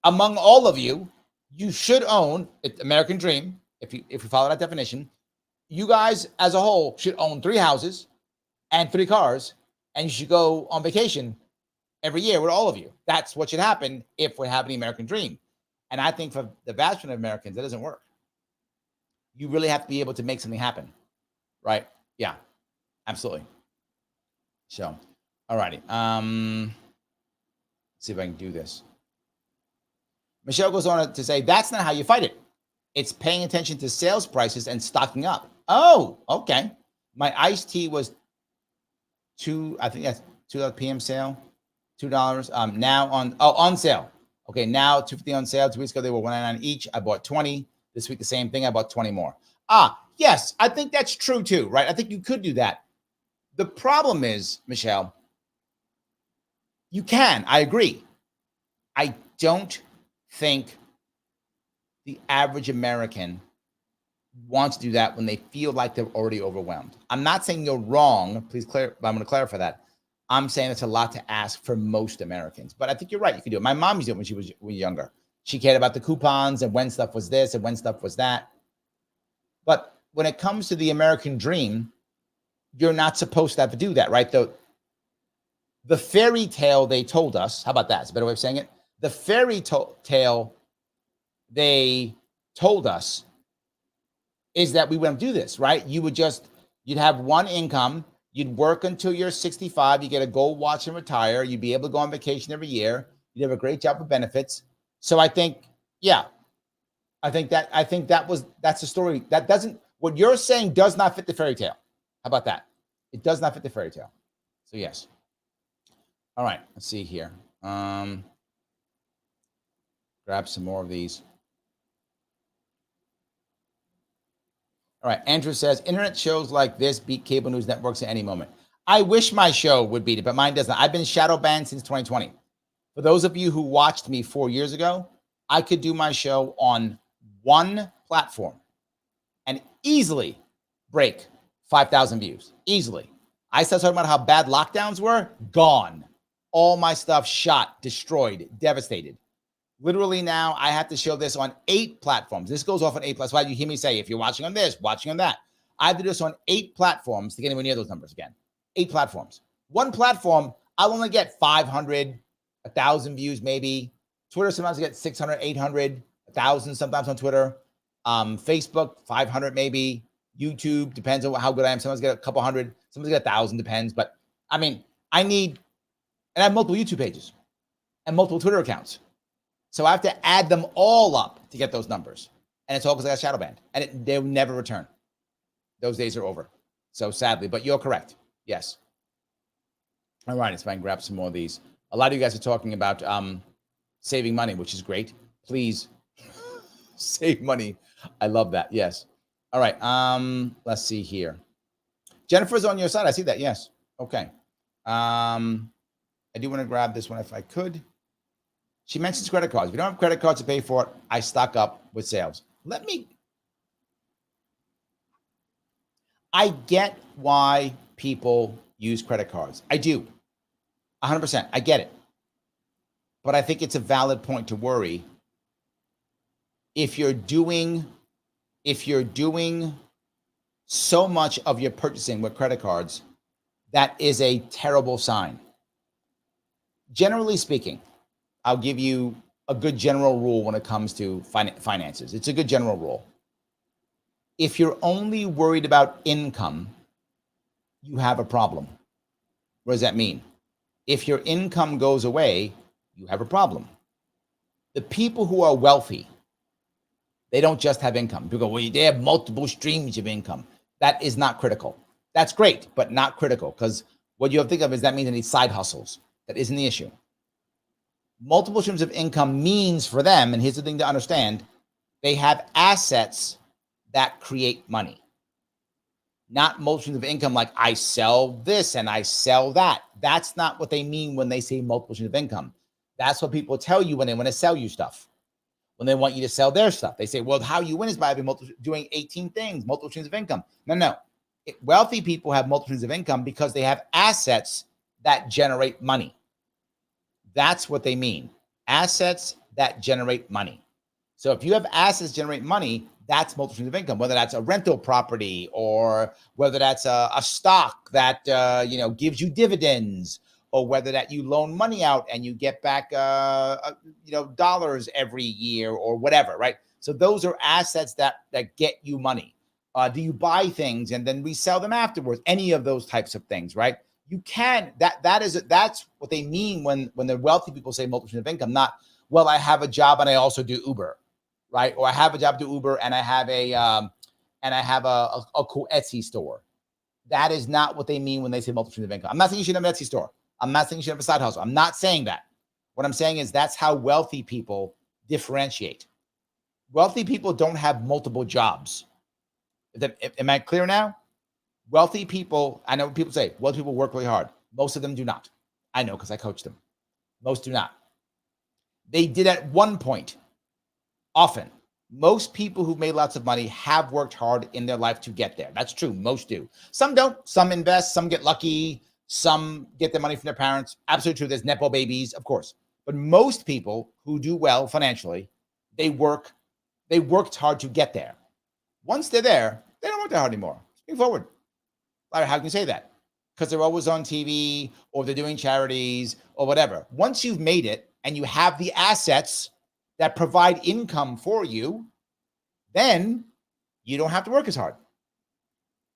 among all of you, you should own American dream. If you follow that definition, you guys as a whole should own 3 houses and 3 cars, and you should go on vacation every year with all of you. That's what should happen if we have the American dream. And I think for the vast majority of Americans, that doesn't work. You really have to be able to make something happen, right? Yeah, absolutely. So, all righty. Let's see if I can do this. Michelle goes on to say, that's not how you fight it. It's paying attention to sales prices and stocking up. Oh, okay. My iced tea was I think that's $2 p.m. sale, $2. Now on sale. Okay, now $2.50 on sale. 2 weeks ago, they were $1.99 each. I bought 20. This week, the same thing. I bought 20 more. Yes, I think that's true too, right? I think you could do that. The problem is, Michelle, you can. I agree. I don't think the average American wants to do that when they feel like they're already overwhelmed. I'm not saying you're wrong. Please I'm going to clarify that. I'm saying it's a lot to ask for most Americans, but I think you're right. You could do it. My mom used to do it when she was younger. She cared about the coupons and when stuff was this and when stuff was that. But when it comes to the American dream, you're not supposed to have to do that, right? The fairy tale they told us, how about that? It's a better way of saying it. The fairy tale they told us is that we wouldn't do this, right? You'd have one income, you'd work until you're 65, you get a gold watch and retire, you'd be able to go on vacation every year, you'd have a great job with benefits. So I think, yeah, that's the story. That doesn't, what you're saying does not fit the fairy tale. How about that? It does not fit the fairy tale. So yes. All right, let's see here. Grab some more of these. All right, Andrew says, internet shows like this beat cable news networks at any moment. I wish my show would beat it, but mine doesn't. I've been shadow banned since 2020. For those of you who watched me 4 years ago, I could do my show on one platform and easily break 5,000 views. Easily. I started talking about how bad lockdowns were. Gone. All my stuff shot, destroyed, devastated. Literally now, I have to show this on 8 platforms. This goes off on 8 platforms. Why you hear me say, if you're watching on this, watching on that. I have to do this on 8 platforms to get anywhere near those numbers again. 8 platforms. One platform, I'll only get 500, 1,000 views maybe. Twitter, sometimes I get 600, 800, 1,000 sometimes on Twitter. Facebook, 500 maybe. YouTube, depends on how good I am. Sometimes I get a couple hundred. Sometimes I get 1,000, depends. But I mean, and I have multiple YouTube pages and multiple Twitter accounts. So I have to add them all up to get those numbers. And it's all because I got shadow banned. And they'll never return. Those days are over. So sadly, but you're correct. Yes. All right, so I can grab some more of these. A lot of you guys are talking about saving money, which is great. Please save money. I love that. Yes. All right. Let's see here. Jennifer's on your side. I see that. Yes. Okay. I do want to grab this one if I could. She mentions credit cards. If you don't have credit cards to pay for it, I stock up with sales. I get why people use credit cards. I do. 100%. I get it. But I think it's a valid point to worry. If you're doing so much of your purchasing with credit cards, that is a terrible sign. Generally speaking, I'll give you a good general rule when it comes to finances. It's a good general rule. If you're only worried about income, you have a problem. What does that mean? If your income goes away, you have a problem. The people who are wealthy, they don't just have income. People go, well, they have multiple streams of income. That is not critical. That's great, but not critical, because what you have to think of is that means they need side hustles. That isn't the issue. Multiple streams of income means for them, and here's the thing to understand, they have assets that create money. Not multiple streams of income like I sell this and I sell that. That's not what they mean when they say multiple streams of income. That's what people tell you when they want to sell you stuff. When they want you to sell their stuff, they say, well, how you win is by doing 18 things, multiple streams of income. No. Wealthy people have multiple streams of income because they have assets that generate money. That's what they mean. Assets that generate money. So if you have assets generate money, that's multiple streams of income, whether that's a rental property or whether that's a stock that gives you dividends, or whether that you loan money out and you get back dollars every year or whatever, right? So those are assets that get you money. Do you buy things and then resell them afterwards? Any of those types of things, right? You can, that's what they mean when the wealthy people say multiple streams of income, not, well, I have a job and I also do Uber, right? Or I have a job to Uber and I have a cool Etsy store. That is not what they mean when they say multiple streams of income. I'm not saying you should have an Etsy store. I'm not saying you should have a side hustle. I'm not saying that. What I'm saying is that's how wealthy people differentiate. Wealthy people don't have multiple jobs. Am I clear now? Wealthy people, I know what people say, wealthy people work really hard. Most of them do not. I know because I coach them. Most do not. They did at one point, often. Most people who've made lots of money have worked hard in their life to get there. That's true. Most do. Some don't. Some invest. Some get lucky. Some get their money from their parents. Absolutely true. There's Nepo babies, of course. But most people who do well financially, they worked hard to get there. Once they're there, they don't work that hard anymore. Moving forward. How can you say that? Because they're always on TV or they're doing charities or whatever. Once you've made it and you have the assets that provide income for you, then you don't have to work as hard.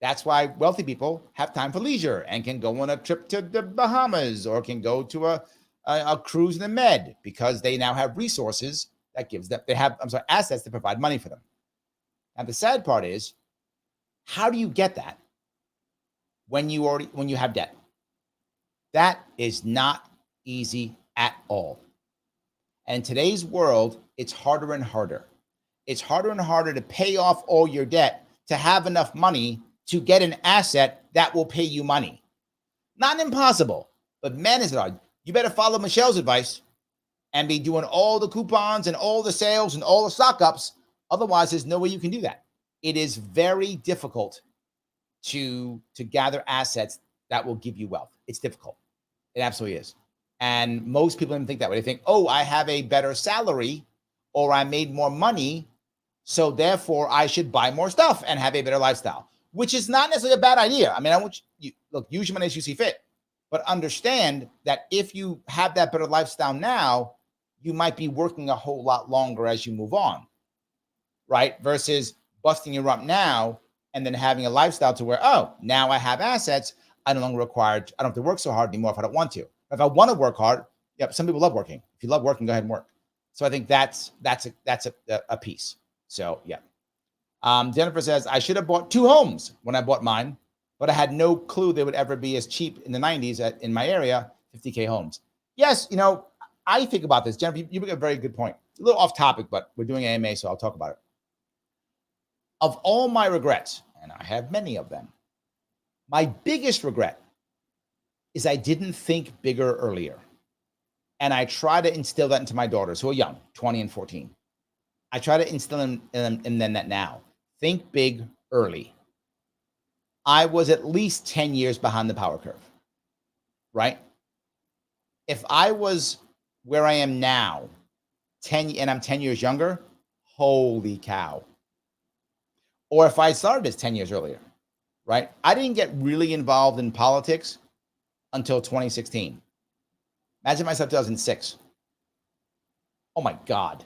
That's why wealthy people have time for leisure and can go on a trip to the Bahamas or can go to a cruise in the Med, because they now have resources that gives them, assets that provide money for them. And the sad part is, how do you get that when you have debt? That is not easy at all. And in today's world, it's harder and harder. It's harder and harder to pay off all your debt, to have enough money to get an asset that will pay you money. Not impossible, but man, is it hard. You better follow Michelle's advice and be doing all the coupons and all the sales and all the stock ups. Otherwise, there's no way you can do that. It is very difficult to gather assets that will give you wealth. It's difficult. It absolutely is. And most people don't think that way. They think, oh, I have a better salary or I made more money, so therefore I should buy more stuff and have a better lifestyle, which is not necessarily a bad idea. I mean, I want you, look, use your money as you see fit, but understand that if you have that better lifestyle now, you might be working a whole lot longer as you move on, right? Versus busting your rump now and then having a lifestyle to where, oh, now I have assets. I no longer required, I don't have to work so hard anymore if I don't want to. If I want to work hard, yeah, some people love working. If you love working, go ahead and work. So I think that's a piece. So yeah. Jennifer says, I should have bought 2 homes when I bought mine, but I had no clue they would ever be as cheap in the 90s in my area, 50K homes. Yes, I think about this, Jennifer, you make a very good point. It's a little off topic, but we're doing AMA, so I'll talk about it. Of all my regrets, and I have many of them, my biggest regret is I didn't think bigger earlier. And I try to instill that into my daughters who are young, 20 and 14. I try to instill in them that now. Think big early. I was at least 10 years behind the power curve, right? If I was where I am now, 10, and I'm 10 years younger, holy cow. Or if I started this 10 years earlier, right? I didn't get really involved in politics until 2016. Imagine myself 2006. Oh my God.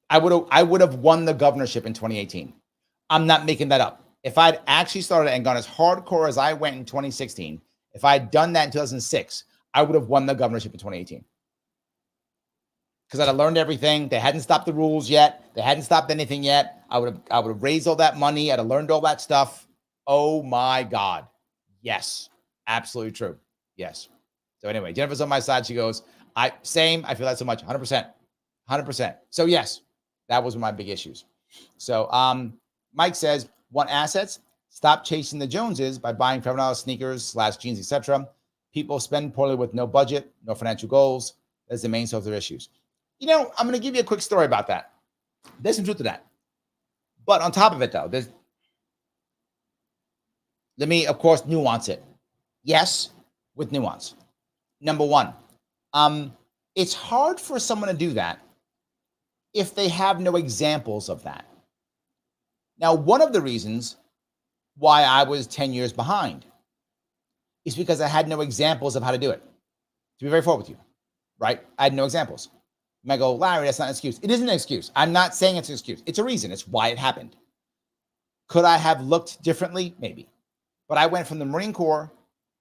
I would have won the governorship in 2018. I'm not making that up. If I'd actually started and gone as hardcore as I went in 2016, if I'd done that in 2006, I would have won the governorship in 2018. Because I'd have learned everything. They hadn't stopped the rules yet. They hadn't stopped anything yet. I would have raised all that money. I'd have learned all that stuff. Oh my God. Yes. Absolutely true. Yes. So anyway, Jennifer's on my side. She goes, I feel that so much. 100%. 100%. So yes, that was one of my big issues. So Mike says, want assets? Stop chasing the Joneses by buying $5 sneakers / jeans, etc. People spend poorly with no budget, no financial goals. That's the main source of issues. You know, I'm going to give you a quick story about that. There's some truth to that. But on top of it, though, let me, of course, nuance it. Yes, with nuance. Number one, it's hard for someone to do that if they have no examples of that. Now, one of the reasons why I was 10 years behind is because I had no examples of how to do it. To be very forward with you, right? I had no examples. You might go, Larry, that's not an excuse. It isn't an excuse. I'm not saying it's an excuse. It's a reason. It's why it happened. Could I have looked differently? Maybe. But I went from the Marine Corps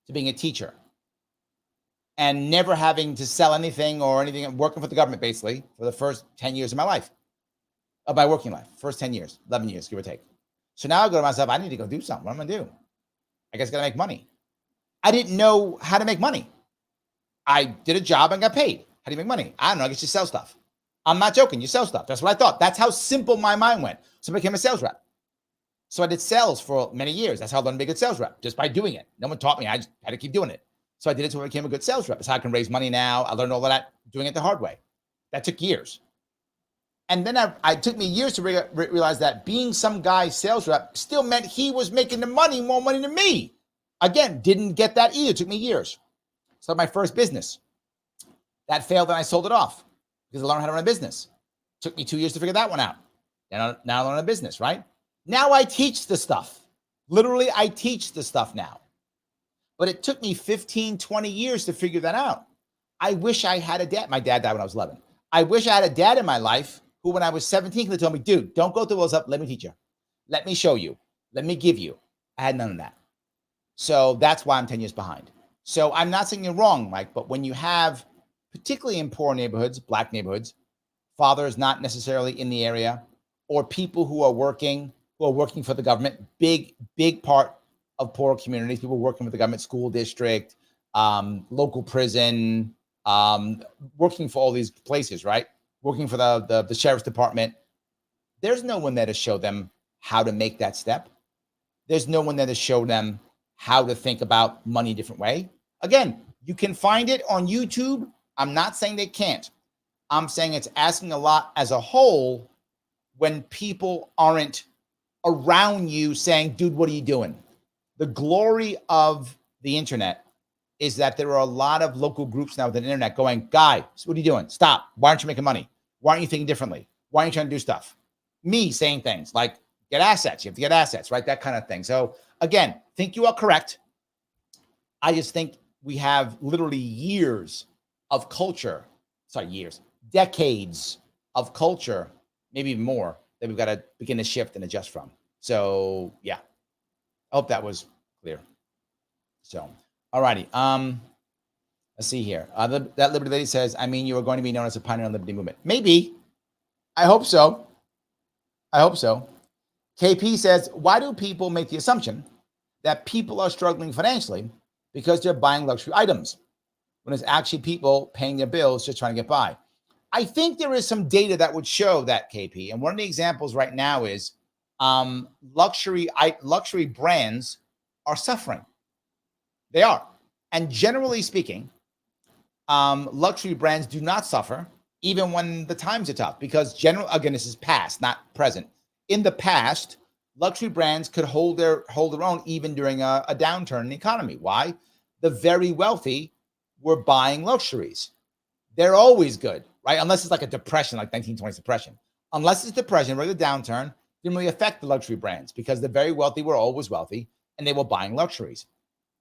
to being a teacher and never having to sell anything or anything, working for the government basically for the first 10 years of my life, of my working life, first 10 years, 11 years, give or take. So now I go to myself, I need to go do something. What am I going to do? I guess I got to make money. I didn't know how to make money. I did a job and got paid. How do you make money? I don't know. I guess you sell stuff. I'm not joking. You sell stuff. That's what I thought. That's how simple my mind went. So I became a sales rep. So I did sales for many years. That's how I learned to be a good sales rep, just by doing it. No one taught me. I just had to keep doing it. So I did it until I became a good sales rep. That's how I can raise money now. I learned all of that doing it the hard way. That took years. And then it took me years to realize that being some guy's sales rep still meant he was making the money, more money than me. Again, didn't get that either. It took me years. So my first business, that failed and I sold it off because I learned how to run a business. Took me 2 years to figure that one out. And now I learn a business, right? Now I teach the stuff. Literally, I teach the stuff now. But it took me 15, 20 years to figure that out. I wish I had a dad. My dad died when I was 11. I wish I had a dad in my life who, when I was 17, could have told me, dude, don't go through those up. Let me teach you. Let me show you. Let me give you. I had none of that. So that's why I'm 10 years behind. So I'm not saying you're wrong, Mike, but when you have, particularly in poor neighborhoods, black neighborhoods, fathers not necessarily in the area, or people who are working for the government, big part of poor communities, people working with the government, school district, local prison, working for all these places, right? Working for the sheriff's department. There's no one there to show them how to make that step. There's no one there to show them how to think about money a different way. Again, you can find it on YouTube. I'm not saying they can't. I'm saying it's asking a lot as a whole when people aren't around you saying, dude, what are you doing? The glory of the internet is that there are a lot of local groups now with the internet going, guy, what are you doing? Stop. Why aren't you making money? Why aren't you thinking differently? Why aren't you trying to do stuff? Me saying things like, get assets. You have to get assets, right? That kind of thing. So again, think you are correct. I just think we have literally years of culture, decades of culture, maybe even more, that we've got to begin to shift and adjust from. So yeah, I hope that was clear. So, all righty. Let's see here. That Liberty Lady says, I mean, you are going to be known as a pioneer in the Liberty movement. Maybe. I hope so. KP says, why do people make the assumption that people are struggling financially because they're buying luxury items? when it's actually people paying their bills just trying to get by. I think there is some data that would show that, KP. And one of the examples right now is luxury brands are suffering. They are. And generally speaking, luxury brands do not suffer even when the times are tough, because again, this is past, not present. In the past, luxury brands could hold their own even during a downturn in the economy. Why? The very wealthy were buying luxuries. They're always good, right? Unless it's like a depression, like 1920s depression. Unless it's depression, regular downturn, didn't really affect the luxury brands because the very wealthy were always wealthy and they were buying luxuries.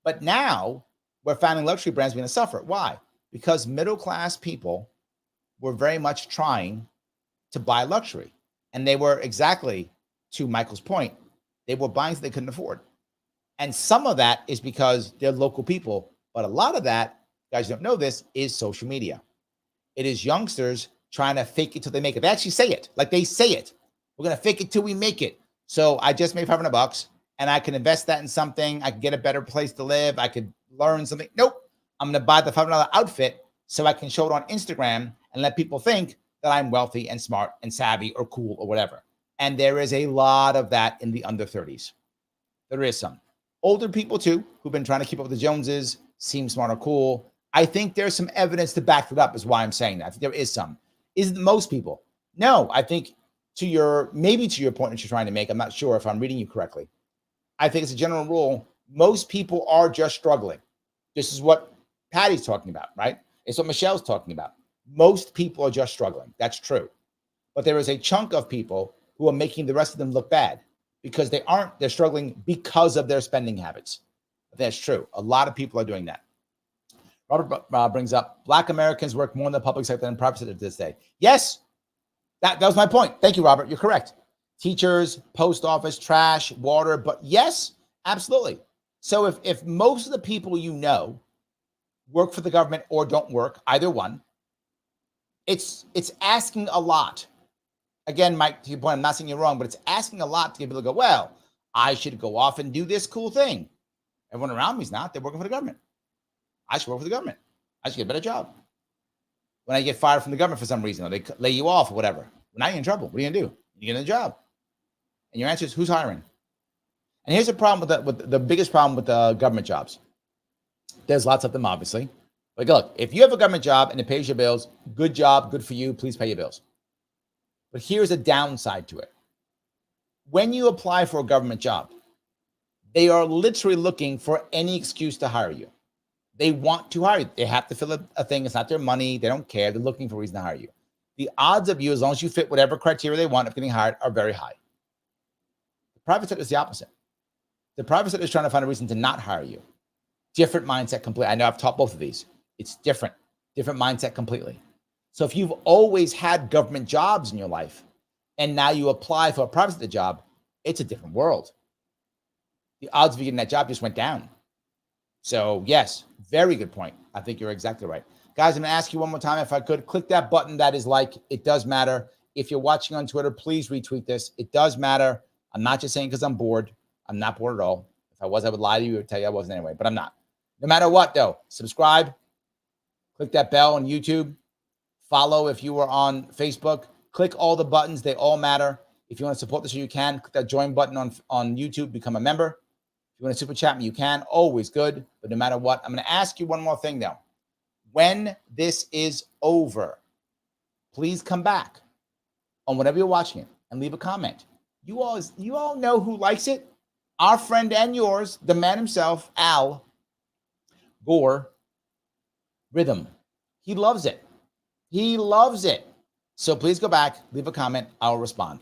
But now we're finding luxury brands being to suffer. Why? Because middle-class people were very much trying to buy luxury. And they were, exactly to Michael's point, they were buying things they couldn't afford. And some of that is because they're local people. But a lot of that, guys don't know this, is social media. It is youngsters trying to fake it till they make it. They actually say it. Like they say it. We're going to fake it till we make it. So I just made $500 and I can invest that in something. I can get a better place to live. I could learn something. Nope. I'm going to buy the $500 outfit so I can show it on Instagram and let people think that I'm wealthy and smart and savvy or cool or whatever. And there is a lot of that in the under 30s. There is some. Older people too, who've been trying to keep up with the Joneses, seem smart or cool. I think there's some evidence to back it up is why I'm saying that. I think there is some. Isn't most people? No, I think maybe to your point that you're trying to make, I'm not sure if I'm reading you correctly. I think it's a general rule. Most people are just struggling. This is what Patty's talking about, right? It's what Michelle's talking about. Most people are just struggling. That's true. But there is a chunk of people who are making the rest of them look bad because they aren't. They're struggling because of their spending habits. That's true. A lot of people are doing that. Robert brings up, Black Americans work more in the public sector than private sector this day. Yes, that was my point. Thank you, Robert. You're correct. Teachers, post office, trash, water. But yes, absolutely. So if most of the people you know work for the government or don't work, either one, it's asking a lot. Again, Mike, to your point, I'm not saying you're wrong, but it's asking a lot to get people to go, well, I should go off and do this cool thing. Everyone around me is not. They're working for the government. I should work for the government. I should get a better job. When I get fired from the government for some reason, or they lay you off or whatever, well, now you're in trouble. What are you going to do? You get a job. And your answer is, who's hiring? And here's the problem with the biggest problem with the government jobs. There's lots of them, obviously. Like, look, if you have a government job and it pays your bills, good job, good for you. Please pay your bills. But here's a downside to it. When you apply for a government job, they are literally looking for any excuse to hire you. They want to hire you. They have to fill a thing. It's not their money. They don't care. They're looking for a reason to hire you. The odds of you, as long as you fit whatever criteria they want of getting hired, are very high. The private sector is the opposite. The private sector is trying to find a reason to not hire you. Different mindset completely. I know I've taught both of these. It's different mindset completely. So if you've always had government jobs in your life and now you apply for a private sector job, it's a different world. The odds of you getting that job just went down. So yes, very good point. I think you're exactly right. Guys, I'm going to ask you one more time if I could. Click that button that is like. It does matter. If you're watching on Twitter, please retweet this. It does matter. I'm not just saying because I'm bored. I'm not bored at all. If I was, I would lie to you or tell you I wasn't anyway, but I'm not. No matter what, though, subscribe. Click that bell on YouTube. Follow if you are on Facebook. Click all the buttons. They all matter. If you want to support the show, you can. Click that join button on YouTube. Become a member. If you want to super chat me, you can. Always good. But no matter what, I'm going to ask you one more thing, though. When this is over, please come back on whatever you're watching it and leave a comment. You all know who likes it. Our friend and yours, the man himself, Al Gore Rhythm. He loves it. He loves it. So please go back, leave a comment. I'll respond.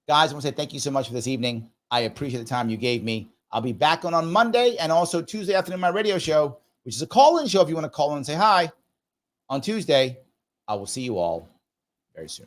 Guys, I want to say thank you so much for this evening. I appreciate the time you gave me. I'll be back on Monday and also Tuesday afternoon, my radio show, which is a call-in show if you want to call in and say hi. On Tuesday, I will see you all very soon.